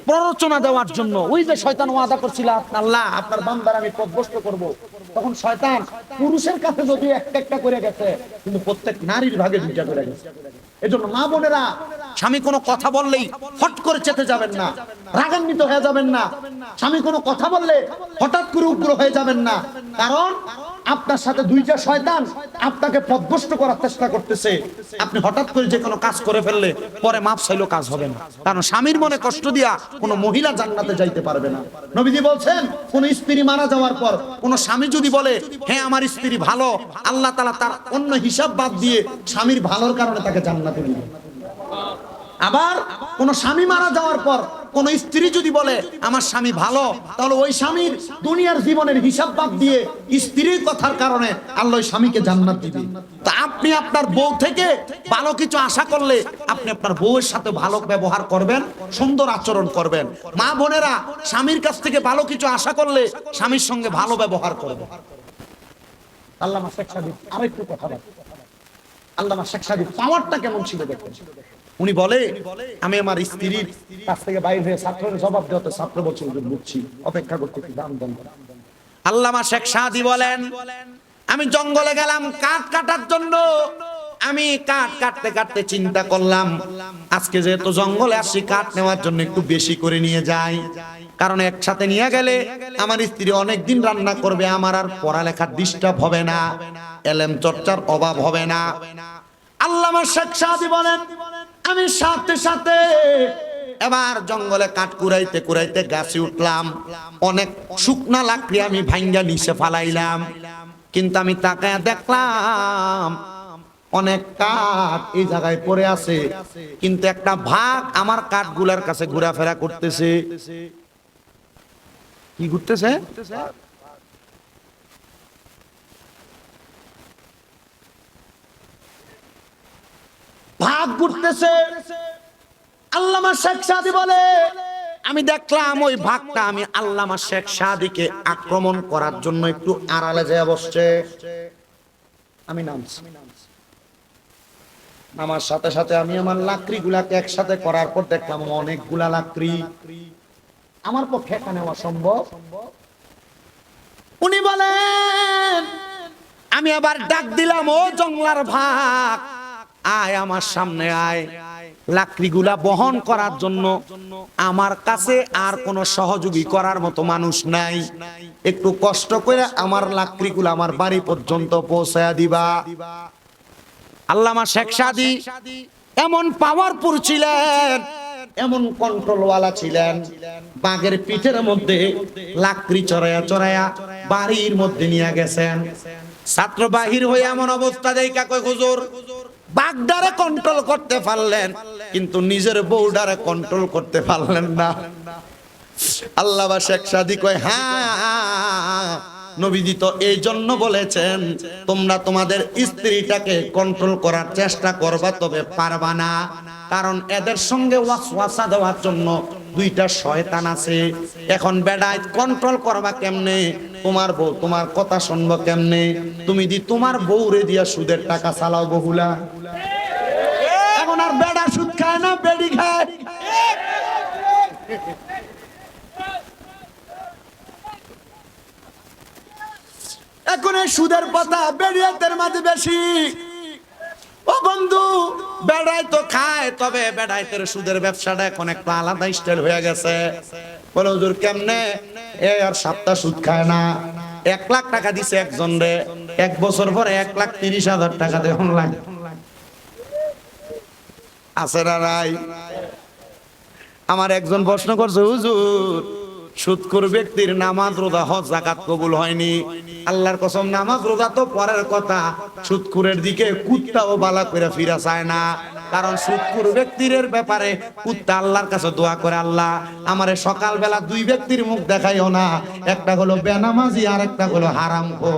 প্ররোচনা দেওয়ার জন্য ওই যে শয়তান ওয়াদা করছিল আল্লাহ আপনার বান্দার আমি পথভ্রষ্ট করব, তখন শয়তান পুরুষের কাছে যদি একটা একটা করে গেছে, কিন্তু প্রত্যেক নারীর ভাগে দুইটা করে গেছে। এজন্য মা বোনেরা স্বামী কোনো কথা বললেই হট করে চেতে যাবেন না, রাগান্বিত হয়ে যাবেন না। স্বামী কোনো কথা বললে হঠাৎ করে উগ্র হয়ে যাবেন না, কারণ আপনার সাথে দুইটা শয়তান আপনাকে পথভ্রষ্ট করার চেষ্টা করতেছে। আপনি হঠাৎ করে যে কোনো কাজ করে ফেললে পরে মাপ চাইলেও কাজ হবে না, কারণ স্বামীর মনে কষ্ট দিয়া কোনো মহিলা জান্নাতে যাইতে পারবে না। নবীজি বলছেন কোন স্ত্রী মারা যাওয়ার পর কোন স্বামী যদি বলে হ্যাঁ আমার স্ত্রী ভালো, আল্লাহ তাআলা তার অন্য হিসাব বাদ দিয়ে স্বামীর ভালোর কারণে তাকে জান্নাতে দিবেন। আবার কোন স্বামী মারা যাওয়ার পর কোন স্ত্রী যদি বলে আমার স্বামী ভালো, তাহলে ওই স্বামীর দুনিয়ার জীবনের হিসাব বাদ দিয়ে স্ত্রীর কথার কারণে আল্লাহ ওই স্বামীকে জান্নাত দিবে। তা আপনি আপনার বউ থেকে ভালো কিছু আশা করলে আপনি আপনার বউয়ের সাথে ভালো ব্যবহার করবেন, সুন্দর আচরণ করবেন। মা বোনেরা স্বামীর কাছ থেকে ভালো কিছু আশা করলে স্বামীর সঙ্গে ভালো ব্যবহার করবেন। আল্লামা শেখ সাদি আরেকটু কথা বলেন, আল্লামা শেখ সাদি পাওয়ারটা কেমন ছিল দেখুন। উনি বলে আমি আমার স্ত্রীর কাছ থেকে বাইরে হয়ে ছাত্রের জবাব দেওয়াতে ছাত্র বছর বুঝছি, অপেক্ষা করতে কি দাম দেন। আল্লামা শেখ সাদি বলেন আমি জঙ্গলে গেলাম কাঠ কাটার জন্য, আমি কাঠ কাটতে কাটতে চিন্তা করলাম আজকে যেহেতু জঙ্গলে আসছি কাঠ নেওয়ার জন্য একটু বেশি করে নিয়ে যাই, কারণ একসাথে নিয়ে গেলে আমার স্ত্রী অনেকদিন রান্না করবে, আমার আর পড়ালেখার ডিস্টার্ব হবে না, এলেম চর্চার অভাব হবে না। আল্লামা শেখ সাদী বলেন আমি সাথে সাথে এবার জঙ্গলে কাঠ কুড়াইতে কুড়াইতে গাছে উঠলাম, অনেক শুকনা লাকড়ি আমি ভাঙ্গা নিচে ফালাইলাম, কিন্তু আমি তাকায় দেখলাম অনেক কাঠ এই জায়গায় পড়ে আছে, কিন্তু একটা ভাগ আমার কাঠগুলার কাছে ঘোরাফেরা করতেছে। কি ঘুরতেছে? ভাগ ঘুরতেছে। আল্লামা শেখ সাদী বলে আমি দেখলাম ওই ভাগটা আমি আল্লামা শেখ সাদীকে আক্রমণ করার জন্য একটু আড়ালে যেয়ে বসছে। আমি নামছি, আমার সাথে সাথে আমি আমার লাকড়ি গুলাকে একসাথে করার পর দেখলাম অনেকগুলা লাকড়ি আমার পক্ষে একা নেওয়া সম্ভব। উনি বলেন আমি আবার ডাক দিলাম ও জঙ্গলার ভাগ আয় আমার সামনে আয়, লাকড়িগুলা বহন করার জন্য আমার কাছে আর কোনো সহযোগী করার মতো মানুষ নাই, একটু কষ্ট করে আমার লাকড়িগুলা আমার বাড়ি পর্যন্ত পৌঁছায়া দিবা। আল্লামা শেখ সাদী এমন পাওয়ারফুল ছিলেন, এমন কন্ট্রোলওয়ালা ছিলেন, বাঘের পিঠের মধ্যে লাকড়ি চড়াইয়া চড়াইয়া বাড়ির মধ্যে নিয়ে গেছেন। ছাত্র বাহির হয়ে এমন অবস্থা দেখা কই হুজুর বাগদারে কন্ট্রোল করতে পারলেন কিন্তু নিজের বউডারে কন্ট্রোল করতে পারলেন না। আল্লামা শেখ সাদী কয় হ্যাঁ নবীজি তো এই জন্য বলেছেন তোমরা তোমাদের স্ত্রীটাকে কন্ট্রোল করার চেষ্টা করবা তবে পারবা না, কারণ এদের সঙ্গে ওয়াসওয়াসা দেওয়ার জন্য দুইটা শয়তান আছে। এখন বেড়ায় কন্ট্রোল করবা কেমনে? তোমার বউ তোমার কথা শুনবো কেমনে? তুমি দি তোমার বউরে দিয়া সুদের টাকা চালাও বহুলা। এখন আর বেড়া সুদ খায় না, বেড়ি খায়। এখন এই সুদের পাতা বেড়িয়াতের মাঝে বেশি। ও বন্ধু বেড়াই তো খায়, তবে বেড়াইতের সুদের ব্যবসাটা এখন একটা আলাদা স্টাইল হয়ে গেছে। বলে হুজুর কেমনে? এই আর সপ্তাহ সুদ খায় না, 1 লাখ টাকা দিছে একজন রে, 1 বছর পরে 1,30,000 টাকা দেওয়া লাগে। আছে না নাই? আমার একজন প্রশ্ন করছে হুজুর সুদখোর ব্যক্তির নামাজ রোজা হজ যাকাত কবুল হয়নি। আল্লাহর কসম নামাজ রোজা তো পরের কথা, সুদখোরের দিকে কুত্তাও বালা করে ফিরা চায় না, কারণ সুদখোর ব্যক্তির ব্যাপারে কুত্তা আল্লাহর কাছে দোয়া করে আল্লাহ আমারে সকালবেলা 2 ব্যক্তির মুখ দেখাইও না, একটা হলো বেনামাজি আর একটা হলো হারামখোর।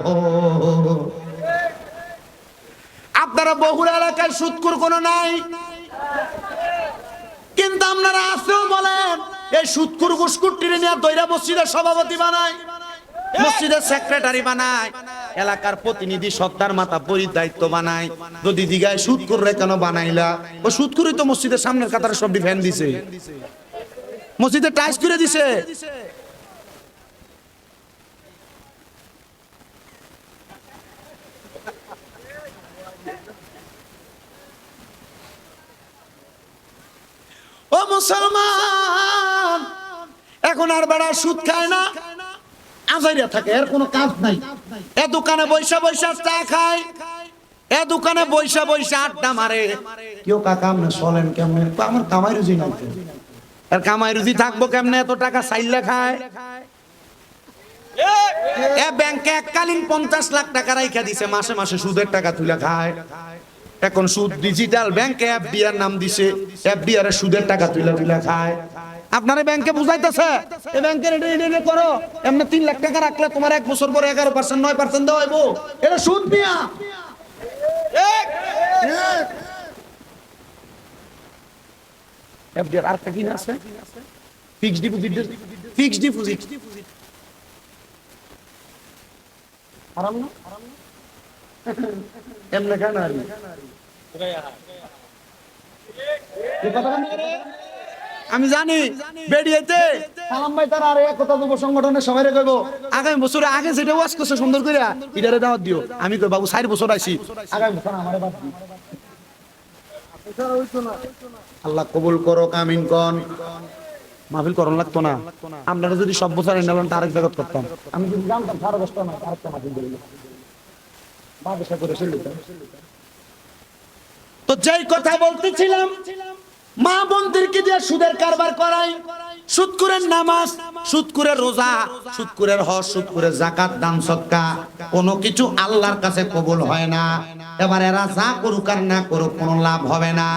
আপনারা বহুল এলাকায় সুদখোর কোনো নাই, কিন্তু আপনারা আসেও বলেন এই সুদখোর ঘুষখোরটিরে নিয়ে দইরা মসজিদের সভাপতি বানায়, মসজিদের সেক্রেটারি বানায়, এলাকার প্রতিনিধি সত্তার মাথা পরির দায়িত্ব বানায়। যদি দিগায় সুদখোররে কেন বানাইলা? ও সুদখোরই তো মসজিদের সামনের কাতারে সব ফ্যান দিছে, মসজিদে টাইলস করে দিছে। ও মুসলমান এখন আর বেড়া সুদ খায় না, আজাইরা থাকে, এর কোনো কাজ নাই। এ দোকানে বৈশা বৈশা চা খায়, এ দোকানে বৈশা বৈশা আড্ডা মারে। কেউ কাকা আপনি চলেন কেমনে? আমার কামাই রুজি নাই, এর কামাই রুজি থাকবো কেমনে? এত টাকা চাইলে খায়। এ ব্যাংকে এককালীন 50 লাখ টাকা রাইখা দিছে, মাসে মাসে সুদের টাকা তুলে খায়। এখন সুদ ডিজিটাল ব্যাংকে এফডিআর নাম দিছে, এফডিআর এর সুদের টাকা তুলে তুলে খায়। আপনারা ব্যাংকে বুঝাইতেছে এই ব্যাংকের এটা করো, এমনি 3 লাখ টাকা রাখলে তোমার 1 বছর পরে 11% 9% দেওয়া হইব, এটা সুদ মিয়া। এফডিআর আর কি না আছে? ফিক্সড ডিপোজিট, ফিক্সড ডিপোজিট হারাম না? এমনে কেন আর আমি জানি বেরিয়েতে সালাম ভাই তার আর এক কথা যুব সংগঠনের সবাই কইব আগামী বছরে আগে যেটা ওয়াজ করছে সুন্দর করে এটারে দাওয়াত দিও। আমি কই বাবু 4 বছর আইছি, আগামী বছর আমারে বাদ দিও। আল্লাহ কবুল করো, আমিন কোন। মাহফিল করন লাগতো না, আপনারা যদি সব বছর এনে তারেক জগৎ করতাম, আমি যদি জানতাম 10:30 না আরেকটা মাহফিল দিল বাদশা করে চলে যেতাম। তো যেই কথা বলতেছিলাম, মা বোনদেরকে দিয়ে সুদের কারবার করাই, সুদকুরের নামাজ, সুদকুরের রোজা, সুদকুরের হজ, সুদকুরের যাকাত, দান সদকা কোনো কিছু আল্লাহর কাছে কবুল হয় না। এবার এরা যা করুক আর না করুক কোনো লাভ হবে না।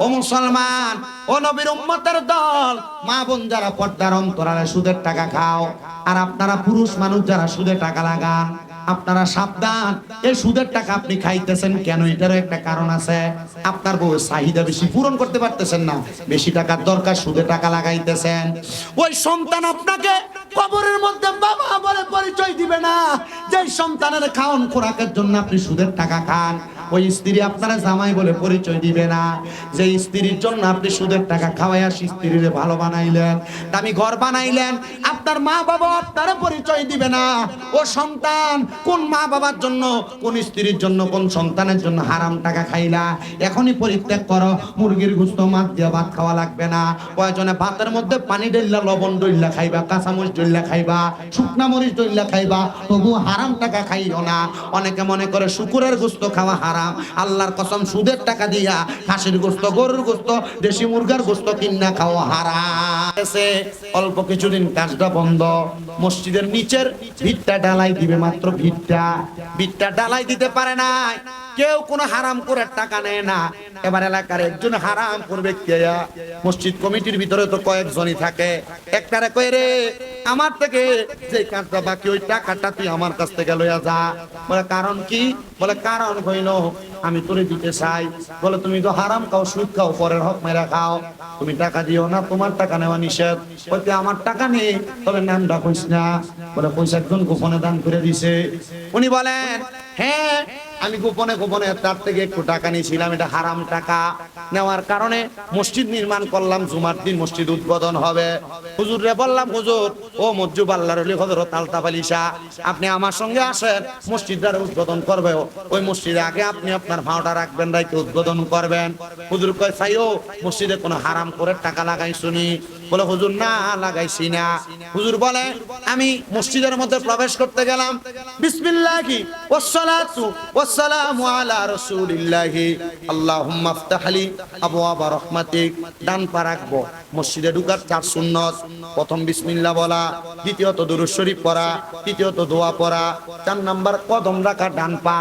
ও মুসলমান, ও নবীর উম্মতের দল, মা বোন যারা পর্দার অন্তরালে সুদের টাকা খাও, আর আপনারা পুরুষ মানুষ যারা সুদে টাকা লাগান, আপনারা সাবধান। এই সুদের টাকা আপনি খাইতেছেন কেন? এটারও একটা কারণ আছে। আপনার বউ চাহিদা বেশি পূরণ করতে পারতেছেন না, বেশি টাকার দরকার, সুদে টাকা লাগাইতেছেন। ওই সন্তান আপনাকে কবরের মধ্যে বাবা বলে পরিচয় দিবে না। যে সন্তানের খাওন খোরাকের জন্য আপনি সুদের টাকা খান, ওই স্ত্রী আপনারা জামাই বলে পরিচয় দিবে না। যে স্ত্রীর জন্য আপনি সুদের টাকা খাওয়াইয়া স্ত্রীর ভালো বানাইলেন, দামি ঘর বানাইলেন, আপনার মা বাবা আপনারা পরিচয় দিবে না। ও সন্তান, কোন মা বাবার জন্য, কোন স্ত্রীর জন্য, কোন সন্তানের জন্য হারাম টাকা খাইলা? এখনই পরিত্যাগ করো। মুরগির গোশত মাছ দিয়ে ভাত খাওয়া লাগবে না। প্রয়োজনে ভাতের মধ্যে পানি ডইল্লা, লবণ ডইল্লা খাইবা, কাঁচামরিচ ডইল্লা খাইবা, শুকনা মরিচ ডইল্লা খাইবা, তবু হারাম টাকা খাইও না। অনেকে মনে করে শুকুরের গোশত খাওয়া হারাম। আল্লাহর কসম, সুদের টাকা দিয়া খাসির গোশত, গরুর গোশত, দেশি মুরগার গোশত কিনা খাওয়া হারাম। অল্প কিছুদিন কাজটা বন্ধ, মসজিদের নিচের ভিতটা ঢালাই দিবে, মাত্র ভিতটা ঢালাই দিতে পারে না। কেউ কোনো হারাম করে টাকা নেয় না। এবার এলাকার একজন হারাম করবে কে? মসজিদ কমিটির ভিতরে তো কয়েকজনই থাকে। একটারে কই রে, আমার থেকে যে কাজটা বাকি ওই টাকাটা তুই আমার কাছ থেকে লইয়া যা। বলে কারণ কি? বলে কারণ হইল আমি তোরে দিতে চাই। বলে তুমি তো হারাম খাও, সুদ খাও, পরের হক মেরা খাও, তুমি টাকা দিও না, তোমার টাকা নেওয়া নিষেধ। বলতে আমার টাকা নেই, তবে নামটা কইস না। বলে পয়সা একজন গোপনে দান করে দিছে। উনি বলেন হ্যাঁ, আমি গোপনে গোপনে তার থেকে একটু টাকা নিয়েছিলাম, এটা হারাম টাকা। নেওয়ার কারণে মসজিদ নির্মাণ করলাম, জুমার দিন মসজিদ উদ্বোধন হবে। হুজুর রে বললাম, হুজুর ও মজ্জুব আল্লাহর ওলি হযরত আলতাফ আলী শাহ, আপনি আমার সঙ্গে আসেন, মসজিদটা উদ্বোধন করবে। ওই মসজিদে আগে আপনি আপনার ভাওটা রাখবেন, রাইতে উদ্বোধন করবেন। হুজুর কয় চাইও মসজিদে কোনো হারাম করে টাকা লাগাই শুনি? বলে হুজুর না, লাগাইছি না। হুজুর বলে আমি মসজিদের মধ্যে প্রবেশ করতে গেলাম, বিসমিল্লাহি ওয়াসসালাতু ওয়াসসালামু আলা রাসূলিল্লাহি আল্লাহুম্মা ইফতাহলি আবওয়াবা রাহমাতিক। ডান পা রাখবো। মসজিদে ঢুকার 4 সুন্নত: প্রথম বিসমিল্লাহ বলা, দ্বিতীয়ত দুরূদ শরীফ পড়া, তৃতীয়ত দোয়া পড়া, 4 নাম্বার কদম রাখা ডান পা,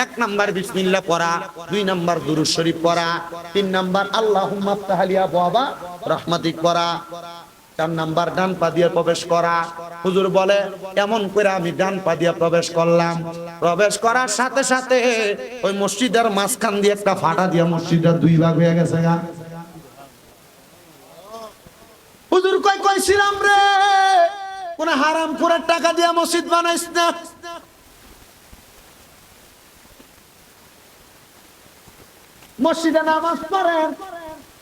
1 নাম্বার বিসমিল্লাহ পড়া, 2 নাম্বার দুরূদ শরীফ পড়া, 3 নাম্বার আল্লাহুম্মা ইফতাহলি আবওয়াবা রাহমাতিক পড়া, 4 নাম্বার ডান পা দিয়ে প্রবেশ করা। হুজুর বলে এমন করে আমি ডান পা দিয়ে প্রবেশ করলাম। প্রবেশ করার সাথে সাথে ওই মসজিদের মাঝখান দিয়ে একটা ফাটা দিয়ে মসজিদটা 2 ভাগ হয়ে গেছে গা। হুজুর কইছিলাম রে, কোন হারাম করে টাকা দিয়ে মসজিদ বানাইস না। মসজিদে নামাজ পড়েন,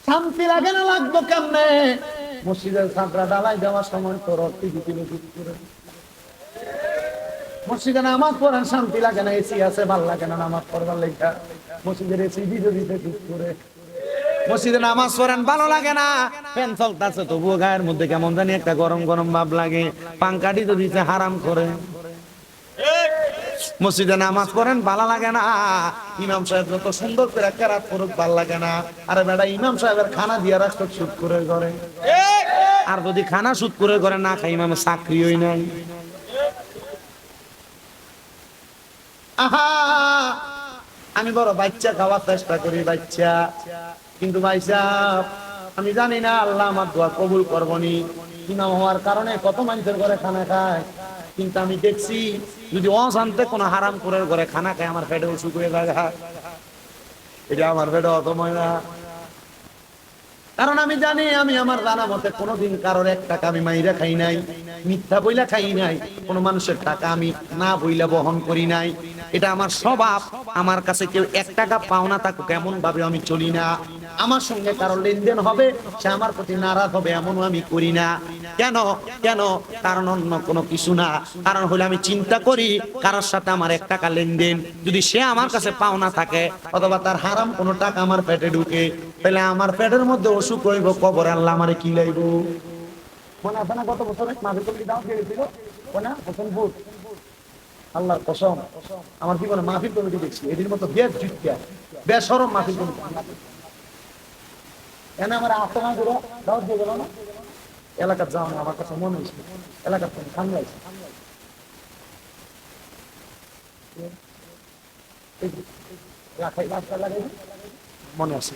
শান্তি লাগে না? লাগবো কেমনে? মসজিদের ছাত্রা ডালাই দেওয়ার সময় তোর মসজিদে নামাজ পড়েন, শান্তি লাগে না? এসি আছে, ভাল লাগে না নামাজ পড়বার লেখা? মসজিদের এসি ভিডিও দিতে ঠিক করে। মসজিদে নামাজ পড়েন, ভালো লাগে না? ফ্যান চলতেছে তবুও গায়ের মধ্যে কেমন জানি একটা গরম গরম ভাব লাগে। পাঙ্কাটি তো দিতে হারাম করে। মসজিদে নামাজ পড়েন, ভালো লাগে না? ইমাম সাহেব যত সুন্দর করে কেরাত করুক, ভালো লাগে না? আরে বেটা, ইমাম সাহেবের খানা দিয়ে রাখতো সুদ করে ঘরে। আর যদি খানা সুদ করে ঘরে না খাই, ইমামের চাকরিই নাই। আহা, আমি বড় বাচ্চা খাওয়ার চেষ্টা করি, বাচ্চা। কিন্তু ভাই সাহেব, আমি জানি না আল্লাহ আমার দোয়া কবুল করবনি। ইমাম হওয়ার কারণে কত মানুষের ঘরে খানা খায়, কিন্তু আমি দেখছি যদি অশান্তে কোনো হারাম করে ঘরে খানা খায়, আমার পেটে অসুখ হয়ে যায়। এটা আমার পেটে অত ময়না। কারণ আমি জানি, আমি আমার জানা মতে কোনোদিন কারোর 1 টাকা আমি মাইরা খাই নাই, মিথ্যা বইলা খাই নাই, কোনো মানুষের টাকা আমি না বইলা বহন করি নাই। এটা আমার স্বভাব। আমার কাছে কেউ 1 টাকা পাওনা থাকুক এমন ভাবে আমি চলি না। আমার সঙ্গে কারো লেনদেন হবে, সে আমার প্রতি নারাজ হবে, এমনও আমি করি না। কেন কেন? কারণ অন্য কোনো কিছু না, কারণ হলো আমি চিন্তা করি কারোর সাথে আমার 1 টাকা লেনদেন যদি সে আমার কাছে পাওনা থাকে অথবা তার হারাম কোনো টাকা আমার পেটে ঢুকে, তাহলে আমার পেটের মধ্যে অসুখ হইব, কবর আল্লাহ আমারে কি লাইব। মনে আছে না গত বছর মাঝে কমিটি দাও দিয়েছিল না প্রথম ভোট, আল্লাহর কসম আমার জীবনে মাহফিল কমিটি দেখছি এদের মতো বেশরম মাহফিল কমিটি। কেন আমার আত্মনা করে দাওয়াত দিয়ে গেল না, এলাকার যাও না, আমার কাছে মনে হয়েছে এলাকার সামলাইছে। মনে আছে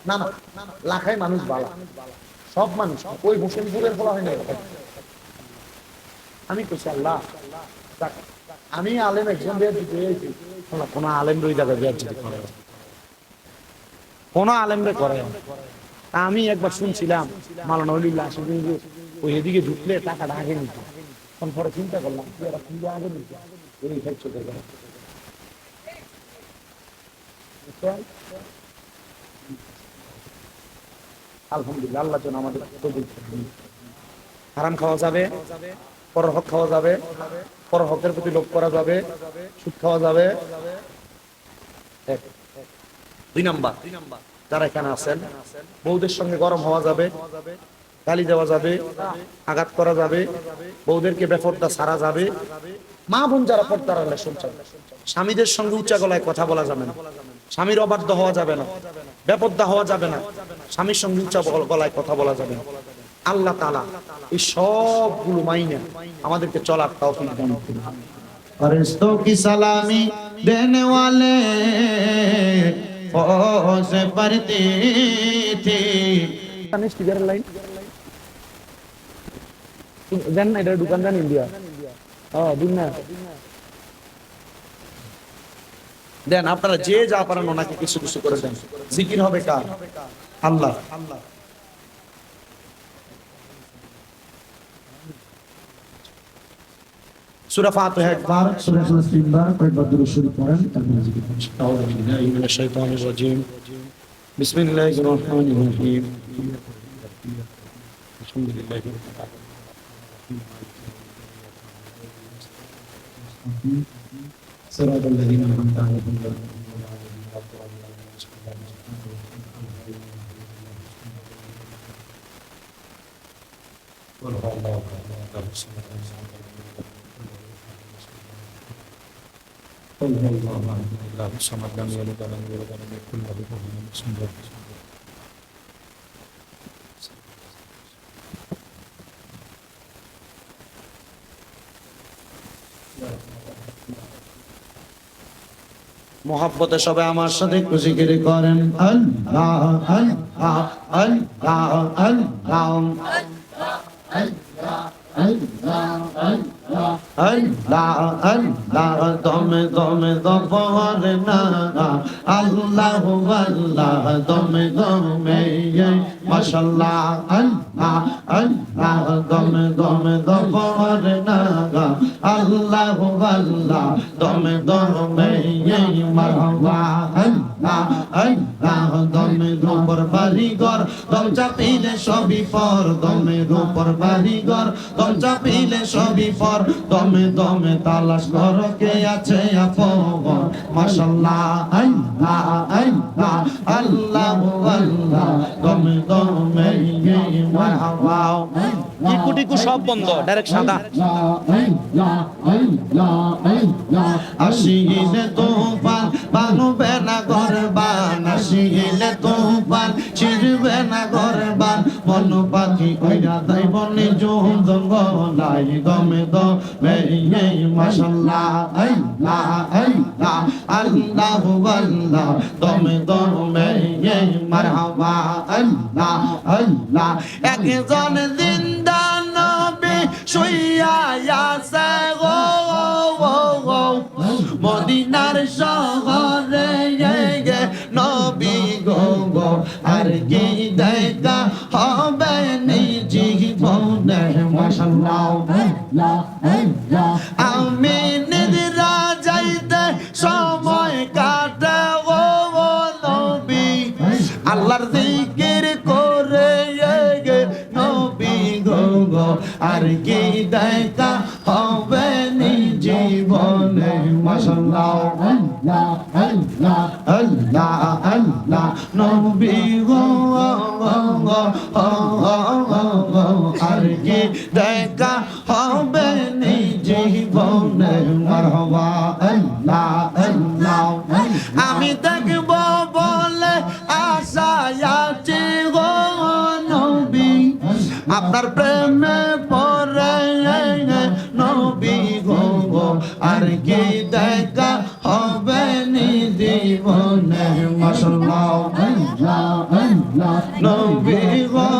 না না, লাখাই মানুষ বালা, সব মানুষ ওই হোসেনপুরের বলা হয় না। আমি কইছি আল্লাহ আমি আলেম একজন কোন আলেম রই যাবে করে, কোন আলেমরে করে। আমি একবার শুনছিলাম মাওলানা ওলিউল্লাহ ওই এদিকে ঢুকলে টাকাটা আগে নিত, তখন পরে চিন্তা করলাম আগে নিত এই চলে গেল। আলহামদুলিল্লাহ আল্লাহ যেন আমাদের হারাম খাওয়া যাবে, পরের হক খাওয়া যাবে, পরের হকের প্রতি লোভ করা যাবে, সুদ খাওয়া যাবে। 2 নাম্বার, যারা এখানে আছেন বউদের সঙ্গে গরম হওয়া যাবে, গালি দেওয়া যাবে, আঘাত করা যাবে, বউদেরকে বেপরদা ছাড়া যাবে। মা বোন যারা পর্দার আড়ালে শুনছেন, স্বামীদের সঙ্গে উচ্চা গলায় কথা বলা যাবে না, স্বামীর অবাধ্য হওয়া যাবে না, বেপরদা হওয়া যাবে না, স্বামীর সঙ্গে উচ্চা গলায় কথা বলা যাবে না। আল্লাহ তাআলা এই সবগুলো মাইনে আমাদেরকে চলার তৌফিক দান করুন। ফেরেশতোं की सलामी देने वाले फौज पढ़ती थी। টিভির লাইন দেন না, এটা দোকানদার ইন্ডিয়া দিন না দেন। আপনারা যে যা পারেন ওনাকে কিছু কিছু করে দেন। জিকির হবে কার? আল্লাহ। সূরা ফাতিহা একবার, সূরা ইখলাস 3 বার, কয়েকবার দুরূদ শরীফ পড়েন, তারপর জিকির করুন। আউযু বিল্লাহি মিনাশ শাইতানির রাজীম। বিসমিল্লাহির রহমানির রহিম। আলহামদুলিল্লাহি রাব্বিল আলামিন। সিরাতাল লাযীনা আন'আমতা আলাইহিম গায়রিল মাগদূবি মোহাব্বতে সবাই আমার সাথে একটু জিকির করেন। আল্লাহ আল্লাহ আল্লাহ আল্লাহ আল্লাহ আল্লাহ দমে দমে দফর না আল্লাহ আল্লাহ দমে দমে মাশাআল্লাহ আল্লাহ আল্লাহ দমে দমে দফর না আল্লাহ আল্লাহ দমে দমে মারহাবা আল্লাহ আল্লাহ দমে রূপর বাড়িঘর দম চাপিলে সবই পর, দমে রূপর বাড়িঘর দম চাপিলে সবই পর, দমে দমে তালাশ কর কে আছে আপন। মাশাআল্লাহ আল্লাহ আল্লাহ আল্লাহ আল্লাহ দমে দমে মারহাবা। ইকুটিকু সব বন্ধ, ডাইরেক্ট সাদা। আসিলে তুফান ভাঙবে না ঘরবান, আসিলে তুফান ছিড়বে না ঘরবান, মন পাখি কইরা যাইব নিজুম জঙ্গলাই, দমে দমে মাশাআল্লাহ আল্লাহ আল্লাহ আল্লাহ আল্লাহ দমে দমে মারহাবা আল্লাহ আল্লাহ। একজন জিন্দা নবী শুইয়া আছে গো মদিনার শহরে নবী গো, আর কি দেখা হবে নিজি জীবনে। মাশাআল্লাহ আমি নিদ্রা যাইতে সময় কাটে গো আর কি দেখা হবে নি জীবনে মাশাআল্লাহ আল্লাহ আল্লাহ আল্লাহ আল্লাহ নবী গো আর কি দেখা হবে নি জীবনে মারহাবা আল্লাহ আল্লাহ আমি দেখব বলে আশায় আছি গো নবী আপনার প্রেমে পড়ে নবী গো আর কি দেখা হবে নি জীবনে মাশাআল্লাহ আল্লাহ আল্লাহ নবী গো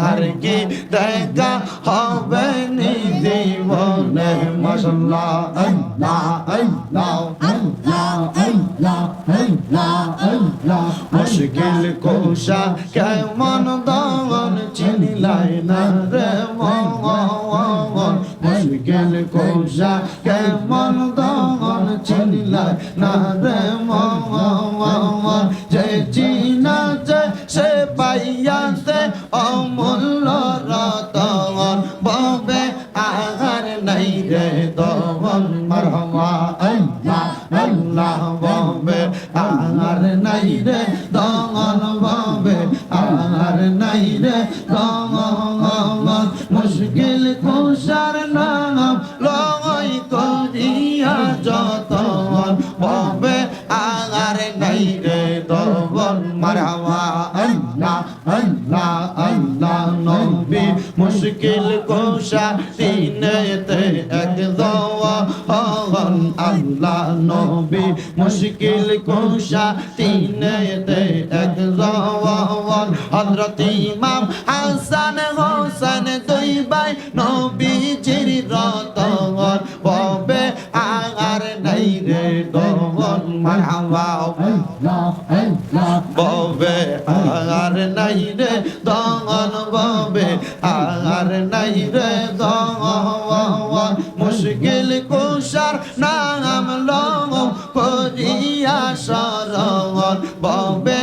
আর কি দেখা হবে নি জীবনে মাশাআল্লাহ আল্লাহ আল্লাহ আল্লাহ আল্লাহ আল্লাহ আল্লাহ মুশকিল কোশা কেমন দমন চিনিলাই না রে মন মুশকিল কোশা কেমন দমন চিনিলাই না রে মন যে চিনা যে সে পাইয়াছে অমূল্য রতন ববে আহার নাই রে দমন মারহাবা আল্লাহ আল্লাহ ববে আহার নাই রে দমন ববে আহার নাই রে দমন মুশকিল কুশার নাম লই করিয়া যতন ববে আহার নাই রে দমন মারহাবা আল্লাহ আল্লাহ আল্লাহ নবী মুশকিল কোশা তিনেতে এক জওয়ান আল্লাহ নবী মুশকিল কোশা তিনেতে এক জওয়ান হযরত ইমাম হাসান হোসেন দুই ভাই নবীজির রতন ববে আগার নাই রে দমন মারহাবা আল্লাহ আল্লাহ ববে আগার নাই রে দমন ববে আগার নাই রে দমন মুশকিল কুশার নাম লম করিয়া শরণ ববে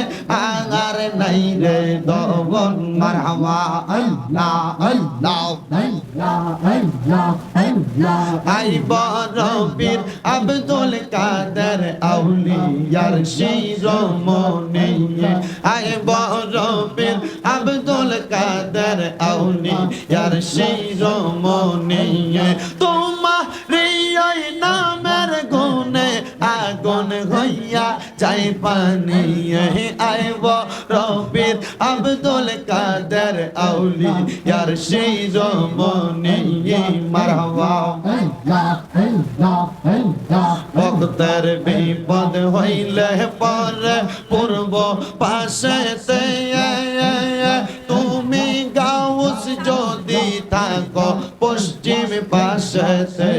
আগার নাই রে দমন মারহাবা আল্লাহ আল্লাহ আল্লাহ আল্লাহ আল্লাহ আই বরবীর আব্দুল কাদের আউলিয়ার শিরোমণি আই বরবীর আব্দুল কাদের আউলিয়ার শিরোমণি তোমার এই নামের গুণে আগুন হইয়া যাই পানি আই বরবীর আব্দুল কাদের আউলিয়ার শিরোমণি মারহাবা আল্লাহ আল্লাহ আল্লাহ ভক্তের বিপদ হইলে পরে পূর্ব পাশেতে তুমি গাউস যদি থাকো পশ্চিম পাশেতে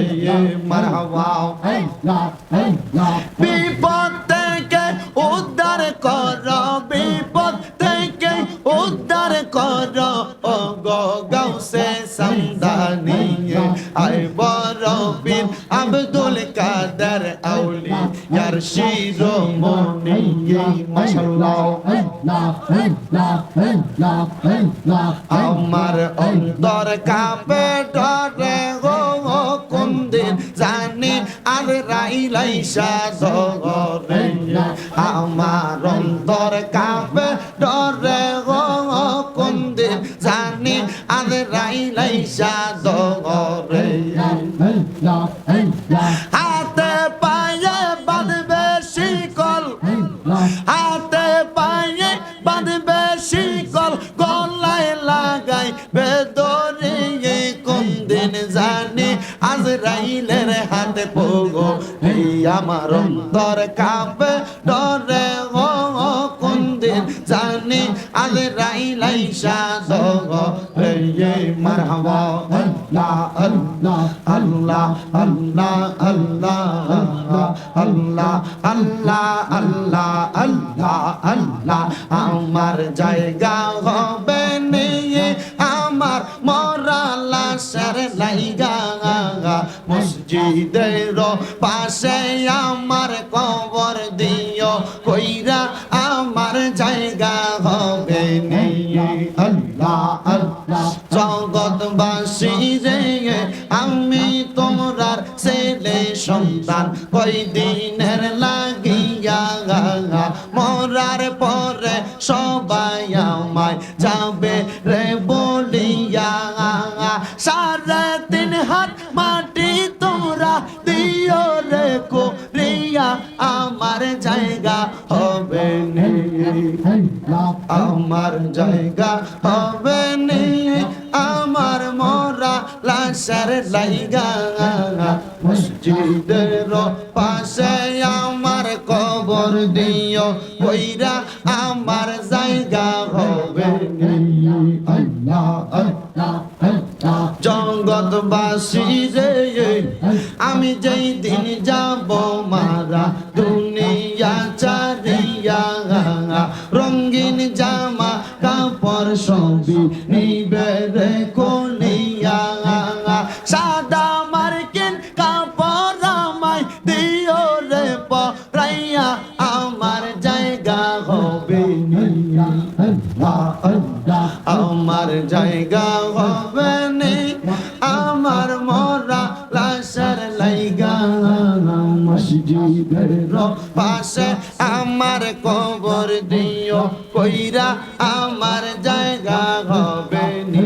মারহাবা আল্লাহ আল্লাহ বিপদ থেকে উদ্ধার করো বিপদ থেকে উদ্ধার করো ও গো গাউসে সামদানি আই বরবীর আব্দুল কাদের আউলিয়ার শিরোমণি মাশাআল্লাহ আল্লাহ আল্লাহ আল্লাহ আল্লাহ আমার অন্তর কাঁপে ডরে গো কোন দিন জানি আর রাইলাইসা জগরে আমার অন্তর কাঁপে ডরে গো কোন দিন জানি আর রাইলাইসা জগরে হাতে পায়ে বাঁধবে শিকল হাতে পায়ে বাঁধবে শিকল গলায় লাগাই বেদরে কোন দিন জানি আজরাইলের হাতে পোগো এই আমার অন্তর কাঁপে ডরে গো কোন দিন জানি আজরাইলাইসা জগরে মারহাবা আল্লাহ আল্লাহ আল্লাহ আল্লাহ আল্লাহ আল্লাহ আল্লাহ আল্লাহ আল্লাহ আল্লাহ আমার জায়গা হবে নিয়ে আমার মরা লাশের লাইগা মসজিদের পাশে আমার কবর দিও কইরা আমার জায়গা হবে নিয়ে আল্লাহ জগৎবাসী রে আমি তোমরার ছেলে সন্তান কই দিনের লাগিয়া মরার পরে সবাই আমায় যাবে রে বলিয়া 3.5 হাত মাটি তোমরা দিও রে করিয়া আমার জায়গা হবে নি আমার জায়গা হবে নি আমার মরা লাশের লাইগা মসজিদের পাশে আমার কবর দিও কইরা আমার জায়গা হবে নি জগৎবাসী রে আমি যেই দিন যাব মারা দুনিয়া চারিয়া রঙিন জামা কাপড় সবই নিবে রে কোনিয়া সাদা মার্কিন কাপড় আমায় দিও রে পরাইয়া আমার জায়গা হবে নিয়া আমার জায়গা হবে নি আমার মরা লাশের লাইগা মসজিদের পাশে আমার কবর দিও কইরা আমার জায়গা হবে নি